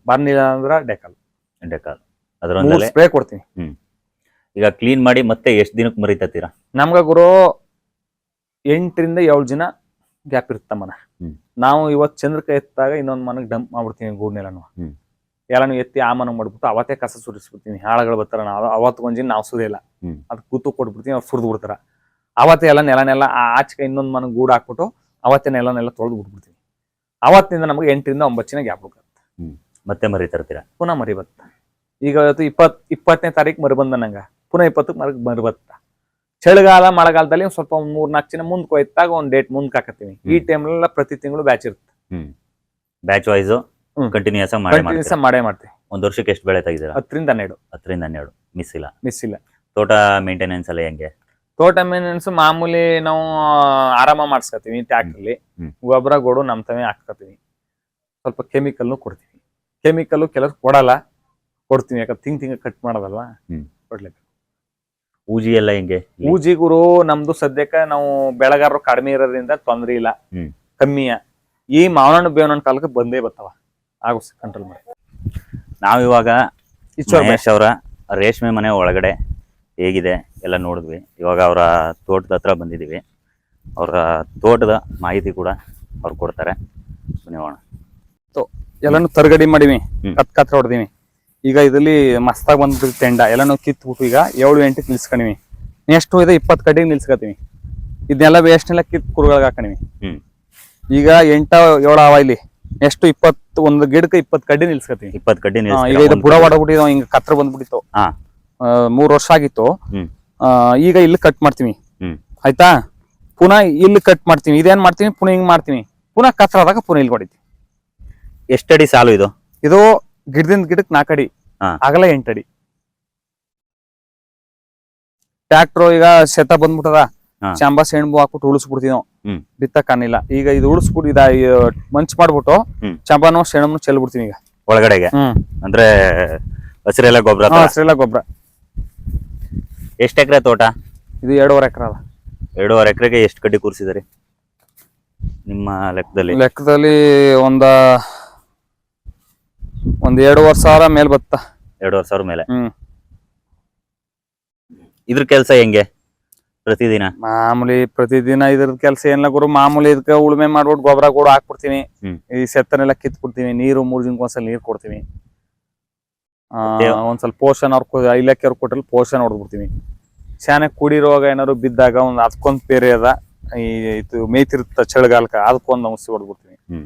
ಬರ್ನಿಲ್ಲ ಅಂದ್ರ ಡೆಕಾಲ್ ಅದರೊಂದಲ್ಲೇ ಸ್ಪ್ರೇ ಕೊಡ್ತೀನಿ. ಈಗ ಕ್ಲೀನ್ ಮಾಡಿ ಮತ್ತೆ ಎಷ್ಟ್ ದಿನಕ್ಕೆ ಮರಿತೀರಾ? ನಮ್ಗ ಗುರು 8ರಿಂದ 7 ದಿನ ಗ್ಯಾಪ್ ಇರುತ್ತಮ್ಮನ. ನಾವು ಇವತ್ತು ಚಂದ್ರಕ ಎತ್ತಾಗ ಇನ್ನೊಂದ್ ಮನಗ್ ಡಂಪ್ ಮಾಡ್ಬಿಡ್ತೀನಿ ಗೂಡ್ನೆಲ್ಲನು. ಎಲ್ಲಾನು ಎತ್ತಿ ಆ ಮನ ಮಾಡ್ಬಿಟ್ಟು ಅವತ್ತೇ ಕಸ ಸುರಿಸ್ಬಿಡ್ತೀನಿ. ಹಾಳುಗಳು ಬರ್ತಾರ, ನಾವು ಅವತ್ತು ನಾವು ಸುರಿಯಲ್ಲ, ಅದ್ ಕೂತು ಕೊಟ್ಬಿಡ್ತೀನಿ. ಅವ್ರು ಸುರಿದು ಬಿಡ್ತಾರ. ಅವತ್ತೇ ಎಲ್ಲ ನೆಲನೆಲ್ಲ ಆಚೆಗೆ ಇನ್ನೊಂದ್ ಮನ ಗೂಡು ಹಾಕ್ಬಿಟ್ಟು ಅವತ್ತೇ ನೆಲನೆಲ್ಲ ತೊಳೆದು ಬಿಟ್ಬಿಡ್ತೀನಿ. ಅವತ್ತಿನಿಂದ ನಮ್ಗೆ 8ರಿಂದ 9 ದಿನ ಗ್ಯಾಪ್ ಹೋಗುತ್ತೆ. ಮತ್ತೆ ಮರಿ ತರ್ತೀರಾ? ಪುನಃ ಮರಿ ಬತ್ತ. ಈಗ 20ನೇ ತಾರೀಕು ಮರಿ ಬಂದ ನಂಗ, ಪುನಃ 20ಕ್ಕೆ ಮರಿ ಬತ್ತ. ಚಳಿಗಾಲ ಮಳೆಗಾಲದಲ್ಲಿ ಸ್ವಲ್ಪ 3-4 ದಿನ ಮುಂದಕ್ಕೆ ಹೋಯ್ತಾಗ ಒಂದ್ ಡೇಟ್ ಮುಂದಕ್ಕೆ ಹಾಕತ್ತೀನಿ. ಈ ಟೈಮ್ಲೆಲ್ಲ ಪ್ರತಿ ತಿಂಗಳು ಬ್ಯಾಚ್ ಇರುತ್ತೆ. ಬ್ಯಾಚ್ ವೈಸ್ ಕಂಟಿನ್ಯೂಸ್ ಮಾಡೇ ಮಾಡ್ತೀವಿ. ಒಂದ್ ವರ್ಷಕ್ಕೆ ಎಷ್ಟು ಬೆಳೆ ತೆಗಿತೀರಾ? 10ರಿಂದ 12. ಮಿಸ್ ಇಲ್ಲ. ತೋಟ ಮೇಂಟೆನೆನ್ಸ್ ಎಲ್ಲ ಹೆಂಗೆ? ತೋಟ ಮೇಂಟೆನೆನ್ಸ್ ಮಾಮೂಲಿ ನಾವು ಆರಾಮ ಮಾಡ್ಸ್ಕೊತೀವಿ. ಟ್ಯಾಕ್ಟ್ರಲ್ಲಿ ಗೊಬ್ಬರ ಗೋಡು ನಮ್ ತವೇ ಹಾಕ್ಕೊತೀವಿ. ಸ್ವಲ್ಪ ಕೆಮಿಕಲ್ನು ಕೊಡ್ತೀವಿ. ಕೆಮಿಕಲ್ ಕೆಲವು ಕೊಡಲ್ಲ, ಕೊಡ್ತೀವಿ. ಯಾಕಂದ್ರೆ ತಿಂಗ ಕಟ್ ಮಾಡೋದಲ್ವಾ, ಕೊಡ್ಲೇಬೇಕು. ಊಜಿ ಎಲ್ಲ ಹೆಂಗೆ? ಊಜಿ ಗುರು ನಮ್ದು ಸದ್ಯಕ್ಕೆ ನಾವು ಬೆಳೆಗಾರರು ಕಡಿಮೆ ಇರೋದ್ರಿಂದ ತೊಂದ್ರೆ ಇಲ್ಲ, ಕಮ್ಮಿಯ. ಈ ಮಾವನಣ್ಣು ಬೇವನಣ್ಣು ಕಾಲಕ್ಕೆ ಬಂದೇ ಬರ್ತಾವ, ಆಗೋ ಕಂಟ್ರೋಲ್ ಮಾಡಿ. ನಾವಿವಾಗ ಮಹೇಶ್ ಅವರ ರೇಷ್ಮೆ ಮನೆ ಒಳಗಡೆ ಹೇಗಿದೆ ಎಲ್ಲ ನೋಡಿದ್ವಿ. ಇವಾಗ ಅವರ ತೋಟದ ಹತ್ರ ಬಂದಿದ್ದೀವಿ. ಅವರ ತೋಟದ ಮಾಹಿತಿ ಕೂಡ ಅವ್ರು ಕೊಡ್ತಾರೆ. ಬನ್ನಿವೋಣ. ಎಲ್ಲಾನು ತರಗಡಿ ಮಾಡಿವಿ, ಕತ್ರ ಹೊಡೆದಿವಿ. ಈಗ ಇದ್ರಲ್ಲಿ ಮಸ್ತಾಗಿ ಬಂದ್ಬಿಟ್ಟು ತೆಂಡ ಎಲ್ಲಾನು ಕಿತ್ಬಿಟ್ಟು ಈಗ 7-8 ನಿಲ್ಸ್ಕೊಂಡಿವಿ. ನೆಕ್ಸ್ಟ್ ಇದು 20 ಕಡ್ಡಿಗೆ ನಿಲ್ಸ್ಕೊತೀವಿ. ಇದನ್ನೆಲ್ಲ ವೇಸ್ಟ್ನೆಲ್ಲ ಕಿತ್ ಕುರುಗಳಿಗೆ ಹಾಕೊಂಡಿವಿ. ಈಗ 8-7 ಅವ ಇಲ್ಲಿ. ನೆಕ್ಸ್ಟ್ 21 ಗಿಡಕ್ಕೆ 20 ಕಡ್ಡಿ ನಿಲ್ಸ್ಕೊತೀವಿ. 20 ಕಡ್ಡಿ ಈಗ ಇದು ಬುಡ ಹೊಡಬಿಟ್ಟಿದ್ವು, ಹಿಂಗ ಕತ್ರ ಬಂದ್ಬಿಟ್ಟಿತ್ತು. 3 ವರ್ಷ ಆಗಿತ್ತು. ಈಗ ಇಲ್ಲಿ ಕಟ್ ಮಾಡ್ತೀವಿ, ಆಯ್ತಾ. ಪುನಃ ಇಲ್ಲಿ ಕಟ್ ಮಾಡ್ತೀವಿ. ಇದೇನ್ ಮಾಡ್ತೀವಿ, ಪುನಃ ಹಿಂಗ್ ಮಾಡ್ತೀವಿ. ಪುನಃ ಕತ್ರ ಆದಾಗ ಪುನಃ ಇಲ್ಲಿ ಹೊಡಿತೀವಿ. ಎಷ್ಟಡಿ ಸಾಲು ಇದು? ಇದು ಗಿಡದಿಂದ ಗಿಡಕ್ಕೆ 4 ಅಡಿ, ಆಗಲ್ಲ 8 ಅಡಿ. ಟ್ರ್ಯಾಕ್ಟರ್ ಈಗ ಶತ ಬಂದ್ಬಿಟ್ಟದ, ಚಾಂಬ ಸೆಣಬು ಹಾಕ್ಬಿಟ್ಟು ಉಳಿಸ್ಬಿಡ್ತೀವಿ ನಾವು. ಬಿತ್ತಕ್ ಕಾಣಿಲ್ಲ. ಈಗ ಇದು ಉಳಿಸ್ಬಿಟ್ಟು ಮಂಚ್ ಮಾಡ್ಬಿಟ್ಟು ಚಂಬಾನು ಸೆಣಬು ಚೆಲ್ಬಿಡ್ತೀವಿ ಈಗ ಒಳಗಡೆಗೆ. ಅಂದ್ರೆ ಹಸಿರೆಲ್ಲ ಗೊಬ್ಬರ? ಹಸಿರೆಲ್ಲ ಗೊಬ್ಬರ. ಎಷ್ಟು ಎಕರೆ ತೋಟ ಇದು? 2.5 ಎಕರೆ ಅದ. 2.5 ಎಕರೆಗೆ ಎಷ್ಟು ಕಡ್ಡಿ ಕೂರಿಸಿದಾರೆ ನಿಮ್ಮ ಲೆಕ್ಕದಲ್ಲಿ? ಒಂದ್ 2,500 ಮೇಲ್ ಬತ್ತ. 2,500 ಮೇಲೆ. ಇದ್ರ ಕೆಲ್ಸ ಹೆಂಗೆ ಪ್ರತಿದಿನ? ಮಾಮೂಲಿ ಪ್ರತಿದಿನ ಇದ್ರ ಕೆಲ್ಸ ಏನಿಲ್ಲ ಗುರು. ಮಾಮೂಲಿ ಇದಕ್ಕೆ ಉಳುಮೆ ಮಾಡ್ಬಿಟ್ಟು ಗೊಬ್ಬರ ಕೂಡ ಹಾಕ್ಬಿಡ್ತೀವಿ. ಈ ಸೆತ್ತನೆಲ್ಲ ಕಿತ್ಬಿಡ್ತೀವಿ. ನೀರು 3 ದಿನಕ್ಕೆ ಒಂದ್ಸಲ ನೀರ್ ಕೊಡ್ತೀವಿ. ಒಂದ್ ಸ್ವಲ್ಪ ಪೋಷನ್ ಅವ್ರ ಇಲಾಖೆಯವ್ರು ಕೊಟ್ಟಲ್ಲಿ ಪೋಷನ್ ಹೊಡೆದ್ಬಿಡ್ತೀವಿ. ಶಾನೆ ಕುಡಿ ರೋಗ ಏನಾದ್ರು ಬಿದ್ದಾಗ ಅದಕ್ಕೊಂದ್ ಬೇರೆ ಅದ. ಇದು ಮೇಯ್ತಿರುತ್ತ ಚಳಿಗಾಲಕ್ಕೆ, ಅದಕ್ಕೊಂದು ಔಷಧಿ ಹೊಡೆದ್ಬಿಡ್ತೀವಿ. ಹ್ಮ್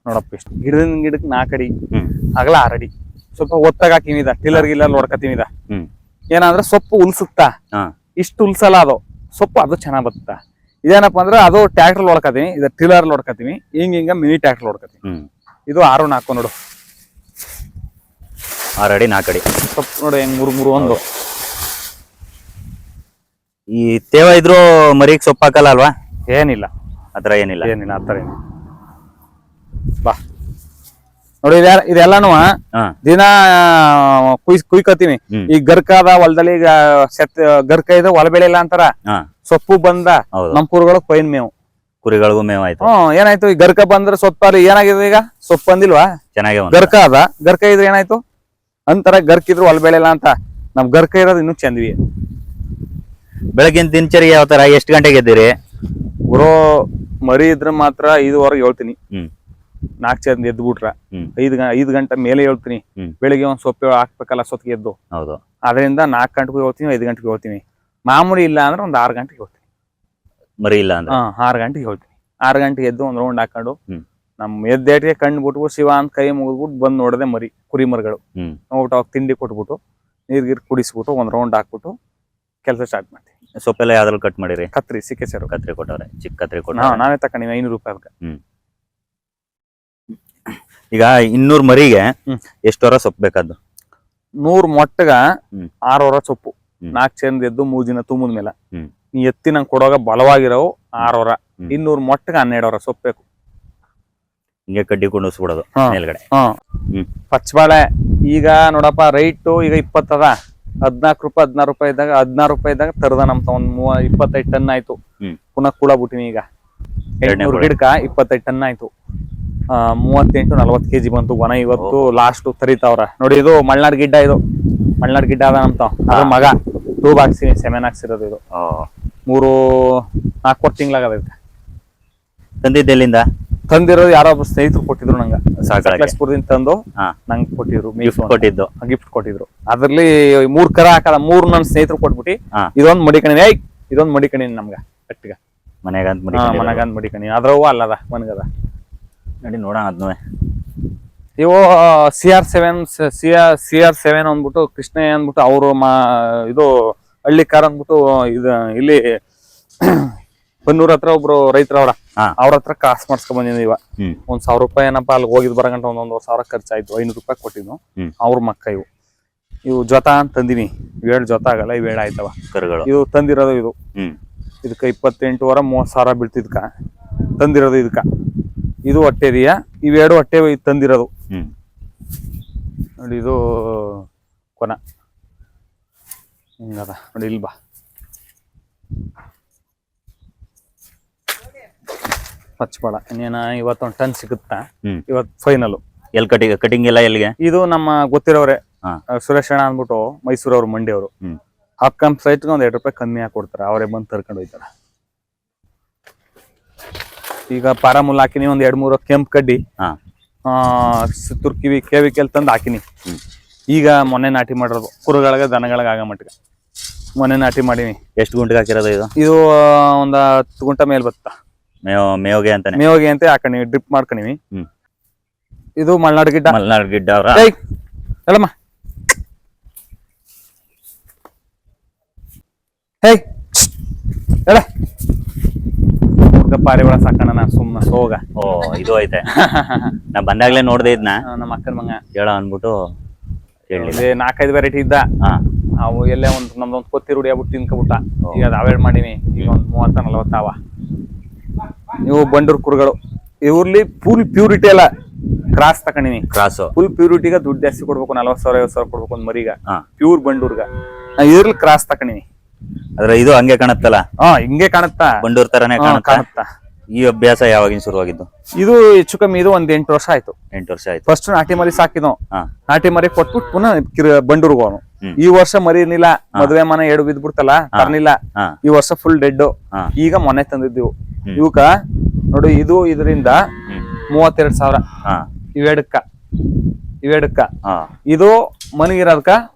ನೋಡಪ್ಪ ಇಷ್ಟು ಗಿಡದಿಂದ ಗಿಡಕ್ಕೆ 4 ಅಡಿ ಹ್ಮ್ ಅಗಲ 6 ಅಡಿ ಸ್ವಲ್ಪ ಒತ್ತಾಗ ಹಾಕಿಮಿದ ಟಿಲ್ಲರ್ ಗಿಲ್ಲರ್ ಹೊಡ್ಕತಿಮಿದ ಹ್ಮ್ ಏನಂದ್ರೆ ಸೊಪ್ಪು ಉಲ್ಸುತ್ತಾ ಹಾ ಇಷ್ಟು ಉಲ್ಸಲ್ಲ ಅದು ಸೊಪ್ಪು ಅದು ಚೆನ್ನಾಗ್ ಬರುತ್ತಾ ಇದೇನಪ್ಪ ಅಂದ್ರೆ ಅದು ಟ್ರ್ಯಾಕ್ಟರ್ ಹೊಡ್ಕತೀನಿ ಇದು ಟಿಲ್ಲರ್ ಹೊಡ್ಕತೀನಿ ಹಿಂಗ ಮಿನಿ ಟ್ರ್ಯಾಕ್ಟರ್ ಹೊಡ್ಕತೀನಿ ಹ್ಮ್ ಇದು 6 4 ನೋಡು 6 ಅಡಿ 4 ಅಡಿ ಸೊಪ್ಪು ನೋಡು ಹೆಂಗ್ ಮುರು ಒಂದು ಈ ತೇವ ಇದ್ರು ಮರಿಗೆ ಸೊಪ್ಪು ಹಾಕಲ್ಲ ಅಲ್ವಾ? ಏನಿಲ್ಲ ಆತರ ಏನಿಲ್ಲ ಆತರ ಏನಿಲ್ಲ ಬಾ ನೋಡಿ ಇದೆಲ್ಲಾನು ಹಾ ದಿನ ಕುಯ್ಕತ್ತೀನಿ ಹ್ಮ್. ಈಗ ಗರ್ಕಾದ ಹೊಲದಲ್ಲಿ ಈಗ ಗರ್ಕ ಇದ್ರೆ ಹೊಲ ಬೆಳೆಯಲ್ಲ ಅಂತಾರ ಹಾ ಸೊಪ್ಪು ಬಂದ ಹೌದು ನಮ್ ಕುರಿಗಳು ಕೊಯ್ನ್ ಮೇವು ಕುರಿಗಳಿಗೂ ಮೇವಾಯ್ತು ಏನಾಯ್ತು ಈ ಗರ್ಕ ಬಂದ್ರೆ ಸೊಪ್ಪಲ್ಲಿ ಏನಾಗಿದೆ ಈಗ ಸೊಪ್ಪು ಬಂದಿಲ್ವಾ ಚೆನ್ನಾಗಿ ಗರ್ಕ ಗರ್ಕ ಇದ್ರೆ ಏನಾಯ್ತು ಅಂತಾರ ಗರ್ಕ ಇದ್ರು ಹೊಲ ಬೆಳೆಯಲ್ಲ ಅಂತ ನಮ್ ಗರ್ಕ ಇರೋದು ಇನ್ನೂ ಚಂದ್ವಿ ಬೆಳಗಿನ ದಿನಚರಿ ಯಾವ ತರ ಎಷ್ಟು ಗಂಟೆಗೆ ಎದ್ದೀರಿ? ಗುರು ಮರಿ ಇದ್ರೆ ಮಾತ್ರ 5:15 ಹೇಳ್ತೀನಿ ಹ್ಮ್ 4 ಚಂದ ಎದ್ದು ಬಿಟ್ರ ಹ್ಮ್ 5 ಗಂಟೆ ಮೇಲೆ ಹೇಳ್ತೀನಿ ಹ್ಮ್. ಬೆಳಿಗ್ಗೆ ಒಂದ್ ಸೊಪ್ಪು ಹಾಕ್ಬೇಕಲ್ಲ ಸೊತ್ತಿಗೆ ಎದ್ದು ಹೌದು ಅದರಿಂದ 4 ಗಂಟೆಗೂ ಹೇಳ್ತೀನಿ 5 ಗಂಟೆಗೆ ಹೇಳ್ತೀನಿ ಮಾಮೂಲಿ ಇಲ್ಲ ಅಂದ್ರೆ ಒಂದ್ 6 ಗಂಟೆಗೆ ಹೇಳ್ತೀನಿ ಮರಿ ಇಲ್ಲ ಅಂದ್ರೆ 6 ಗಂಟೆಗೆ ಹೇಳ್ತೀನಿ 6 ಗಂಟೆಗೆ ಎದ್ದು ಒಂದ್ ರೌಂಡ್ ಹಾಕೊಂಡು ಹ್ಮ್. ನಮ್ ಎದ್ದೇಟಿಗೆ ಕಣ್ಣು ಬಿಟ್ಬಿಟ್ಟು ಶಿವ ಅಂತ ಕೈ ಮುಗಿದ್ಬಿಟ್ಟು ಬಂದ್ ನೋಡದೆ ಮರಿ ಕುರಿ ಮರಿಗಳು ಹ್ಮ್ ನೋಡ್ಬಿಟ್ಟು ಅವಾಗ ತಿಂಡಿ ಕೊಟ್ಬಿಟ್ಟು ನೀರ್ ಕುಡಿಸ್ಬಿಟ್ಟು ಒಂದ್ ರೌಂಡ್ ಹಾಕ್ಬಿಟ್ಟು ಕೆಲಸ ಸ್ಟಾರ್ಟ್ ಮಾಡ್ತೀವಿ ಸೊಪ್ಪೆಲ್ಲ ಯಾವ್ದ್ರಲ್ಲಿ ಕಟ್ ಮಾಡಿರಿ? ಕತ್ರಿ ಸಿಕ್ಕೆ ಸೇರು ಕತ್ರಿ ಕೊಟ್ಟವ್ರೆ ಚಿಕ್ಕ ಕತ್ರಿ ಕೊಟ್ಟವ್ರೆ ನಾವೇ ತಕೊಂಡಿವಿ 500 ರೂಪಾಯಿ ಅದಕ್ಕೆ ಈಗ 200 ಮರಿಗೆ ಹ್ಮ್. ಎಷ್ಟು ವಾರ ಸೊಪ್ಪು ಬೇಕಾದ್ದು? 100 ಮೊಟ್ಟಗ ಹ್ಮ್. 6 ವಾರ ಸೊಪ್ಪು ಹ್ಮ್. 4 ಚಂದ ಎದ್ದು ಮೂಜಿನ ತುಂಬದ ಮೇಲೆ ಹ್ಮ್. ನೀ ಎತ್ತಿ ನಂಗೆ ಕೊಡೋಗ ಬಲವಾಗಿರೋ 6 ವಾರ ಹ್ಮ್. 200 ಮೊಟ್ಟಗ 12 ವಾರ ಸೊಪ್ಪು ಬೇಕು ಹಿಂಗೆ ಕಡ್ಡಿ ಕುಂಡಿಸ್ಬಿಡೋದು ಹಾ. ಮೇಲ್ಗಡೆ ಹ್ಮ್. ಪಚ್ಚಬಾಳೆ ಈಗ ನೋಡಪ್ಪ ರೈಟು ಈಗ 20 ಅದ 14 ರೂಪಾಯಿ 16 ರೂಪಾಯಿ ಇದ್ದಾಗ 16 ರೂಪಾಯಿ ಇದ್ದಾಗ ತರದ ನಮ್ ಒಂದ್ 25 ಟನ್ ಆಯ್ತು ಹ್ಮ್. ಪುನಃ ಕೂಡ ಬಿಟ್ಟಿನಿ ಈಗ ಎರಡ್ನೇ 800 ಕುಳ. ಗಿಡಕ 25 ಟನ್ ಆಯ್ತು 38-40 kg ಬಂತು ಒಣ ಇವತ್ತು ಲಾಸ್ಟ್ ತರಿತಾವ್ರ ನೋಡಿ ಇದು ಮಲ್ನಾಡ್ ಗಿಡ್ಡ ಇದು ಮಲ್ನಾಡ್ ಗಿಡ್ಡ ಅದ ನಮ್ತಾವ್ ಅದ್ರ ಮಗ ಟೂಬ್ ಹಾಕ್ಸಿನಿ ಸೆಮೆನ್ ಹಾಕ್ಸಿರೋದು ಇದು 3-4 ತಿಂಗಳಾಗದ ಇದಕ್ಕೆ ತಂದಿದ್ದೆಲ್ಲಿಂದ? ತಂದಿರೋದು ಯಾರೋ ಒಬ್ಬ ಸ್ನೇಹಿತರು ಕೊಟ್ಟಿದ್ರು ನಂಗ ಸಾಕಾಳಕ್ಕೆ ಸಕಲೇಶ್ಪುರದಿಂದ ತಂದು ಹಾ. ನಂಗೆ ಕೊಟ್ಟಿದ್ರು ಗಿಫ್ಟ್ ಕೊಟ್ಟಿದ್ದು ಗಿಫ್ಟ್ ಕೊಟ್ಟಿದ್ರು ಅದ್ರಲ್ಲಿ 3 ಕರ ಹಾಕದ 3 ನನ್ ಸ್ನೇಹಿತರು ಕೊಟ್ಬಿಟ್ಟು ಹಾ. ಇದೊಂದ್ ಮಡಿಕಣಿ ಇದೊಂದ್ ಮಡಿಕಣಿ ನಮ್ಗ ಗಟ್ಟಿಗ ಮನೆಗಂತ ಮನಗಂದ್ ಮಡಿಕಣಿ ಅದ್ರವು ಅಲ್ಲದ ಮನ್ಗದ ನೋಡಿ ನೋಡೋಣ ಅದ್ನು ಇವು CR7 ಅಂದ್ಬಿಟ್ಟು ಕೃಷ್ಣಯ್ಯ ಅಂದ್ಬಿಟ್ಟು ಅವರು ಇದು ಹಳ್ಳಿ ಕಾರ್ ಅಂದ್ಬಿಟ್ಟು ಇದು ಇಲ್ಲಿ ಬನ್ನೂರ್ ಹತ್ರ ಒಬ್ರು ರೈತರವ್ರ ಹಾ. ಅವ್ರ ಹತ್ರ ಕಾಸು ಮಾಡ್ಸ್ಕೊಂಡ್ ಬಂದಿದ್ದೀವ ಹ್ಮ್. 1,000 ರೂಪಾಯಿ ಏನಪ್ಪ ಅಲ್ಲಿ ಹೋಗಿದ್ ಬರಗಂಟ 1,000 ಖರ್ಚಾಯ್ತು 500 ರೂಪಾಯಿ ಕೊಟ್ಟಿದ್ನು ಹ್ಮ್. ಅವ್ರ ಮಕ್ಕ ಇವು ಜೊತ ಅಂತ ತಂದಿನಿ 7 ಜೊತ ಆಗಲ್ಲ 7 ಆಯ್ತವ ಕರುಗಳು ಇದು ತಂದಿರೋದು ಇದು ಹ್ಮ್ ಇದಕ್ಕ 28 ವಾರ 30,000 ಬೀಳ್ತಿದ್ಕ ತಂದಿರೋದು ಇದಕ್ಕ ಇದು ಹೊಟ್ಟೆದಿಯ ಇವೆರಡು ಹೊಟ್ಟೆ ತಂದಿರೋದು ಹ್ಮ್ ನೋಡಿ ಇದು ಕೊನ ಹಿಂಗದ ನೋಡಿ ಇಲ್ಲಿ ಬಾ ಪಚ್ಚಬಾಳ ಇನ್ನೇನ ಇವತ್ತೊಂದು ಟನ್ ಸಿಗುತ್ತಾ ಹ್ಮ್. ಇವತ್ತು ಫೈನಲ್ ಎಲ್ಲಿ ಕಟಿಂಗ್ ಎಲ್ಲ ಎಲ್ಲಿಗೆ? ಇದು ನಮ್ಮ ಗೊತ್ತಿರೋರೆ ಹಾ. ಸುರೇಶ್ ಅಣ್ಣ ಅಂದ್ಬಿಟ್ಟು ಮೈಸೂರವ್ರು ಮಂಡ್ಯವರು ಹ್ಮ್. ಹಾಕಂ ಸೈಟ್ಗೆ ಒಂದ್ 2 ರೂಪಾಯಿ ಕಮ್ಮಿ ಹಾಕಿ ಕೊಡ್ತಾರೆ ಅವರೇ ಬಂದು ತರ್ಕೊಂಡು ಹೋಯ್ತಾರ ಈಗ ಪಾರಾಮುಲ್ ಹಾಕಿನಿ ಒಂದ್ 2-3 ಕೆಂಪು ಕಡ್ಡಿ ಹಾ. ತುರ್ಕಿವಿ ಕೆವಿಕೆಲ್ ತಂದು ಹಾಕಿನಿ ಹ್ಮ್. ಈಗ ಮೊನ್ನೆ ನಾಟಿ ಮಾಡಿರೋದು ಕುರುಗಳಿಗೆ ದನಗಳಿಗೆ ಆಗ ಮಟ್ಟಿಗೆ ಮೊನ್ನೆ ನಾಟಿ ಮಾಡೀನಿ ಎಷ್ಟು ಗುಂಟಿಗೆ ಹಾಕಿರೋದು ಇದು? ಇದು ಒಂದ್ 10 ಗುಂಟ ಮೇಲ್ ಬತ್ತಾ ಮೇವಿಗೆ ಅಂತಾನೆ ಮೇವಿಗೆ ಅಂತ ಹಾಕೊಂಡಿವಿ ಡ್ರಿಪ್ ಮಾಡ್ಕೊಂಡಿವಿ ಹ್ಮ್. ಇದು ಮಲ್ನಾಡ್ ಗಿಡ್ಡ ಮಲ್ನಾಡ್ ಗಿಡ್ಡ ಅವ್ರ ಹೇಳಮ್ಮ ಹೇಯ್ ಹೇಳ ಹುಡ್ಗ ಪಾರಿವಾಳ ಸಾಕಣ ನಾ ಸುಮ್ಮನೆ ಸೋಗ ಓ ಇದು ಐತೆ ನಾ ಬಂದಾಗ್ಲೇ ನೋಡ್ದೆ ಇದ್ನ ನಮ್ಮ ಅಕ್ಕನ ಮಂಗ ಹೇಳ ಅನ್ಬಿಟ್ಟು ಹೇಳಿಲ್ಲ 4-5 ವೆರೈಟಿ ಇದ್ದ ಹಾ ಅವು ಎಲ್ಲೇ ನಮ್ದೊಂದು ಕೊತ್ತಿ ರೂಢಿ ಆಗ್ಬಿಟ್ಟು ತಿನ್ಕೊಬಿಟ್ಟ ಓ. ಈಗ ಅದು ಅವಾಯ್ಡ್ ಮಾಡೀನಿ ಈಗ ಒಂದ್ 30-40 ಅವ ಇವು ಬಂಡೂರ್ ಕುರುಗಳು ಇವ್ರಲ್ಲಿ ಫುಲ್ ಪ್ಯೂರಿಟಿ ಅಲ್ಲ ಕ್ರಾಸ್ ತಕೊಂಡಿನಿ ಕ್ರಾಸು ಫುಲ್ ಪ್ಯೂರಿಟಿಗ ದುಡ್ಡು ಜಾಸ್ತಿ ಕೊಡ್ಬೇಕು 40,000-50,000 ಕೊಡ್ಬೇಕು ಒಂದ್ ಮರಿಗ ಹಾ. ಪ್ಯೂರ್ ಬಂಡೂರ್ಗ ನಾ ಇದ್ರಲ್ಲಿ ಕ್ರಾಸ್ ತಕೊಂಡಿನಿ ಆದ್ರೆ ಇದು ಹಂಗೆ ಕಾಣತ್ತಲ್ಲ ಹಿಂಗೆ ಕಾಣುತ್ತಾ ಬಂಡೂರ್ ತರಾನೇ ಕಾಣುತ್ತಾ? ಕಾಣುತ್ತಾ ಈ ಅಭ್ಯಾಸ ಯಾವಾಗಿನ ಶುರುವಾಗಿದ್ದು? ಇದು ಹೆಚ್ಚು ಕಮ್ಮಿ ಇದು ಒಂದ್ 8 ವರ್ಷ ಆಯ್ತು 8 ವರ್ಷ ಆಯ್ತು. ಫಸ್ಟ್ ನಾಟಿ ಮರಿ ಸಾಕಿದ್ನು ಹಾ. ನಾಟಿ ಮರಿ ಕೊಟ್ಬಿಟ್ಟು ಪುನಃ ಬಂಡೂರ್ಗ ಅವನು ಹ್ಮ್. ಈ ವರ್ಷ ಮರಿ ಇರ್ಲಿಲ್ಲ ಮದುವೆ ಮನೆ 2 ಬಿದ್ಬಿಡ್ತಲ್ಲ ತರ್ನಿಲ್ಲ ಹಾ. ಈ ವರ್ಷ ಫುಲ್ ಡೆಡ್ ಹಾ. ಈಗ ಮೊನ್ನೆ ತಂದಿದ್ದೀವು ಹ್ಮ್. ಇವಕ್ಕ ನೋಡಿ ಇದು ಇದರಿಂದ ಹ್ಮ್. 32,000 ಹಾ ಇವೆಡಕ್ಕ ಹಾ ಇದು ಮನಗಿರೋದಕ್ಕ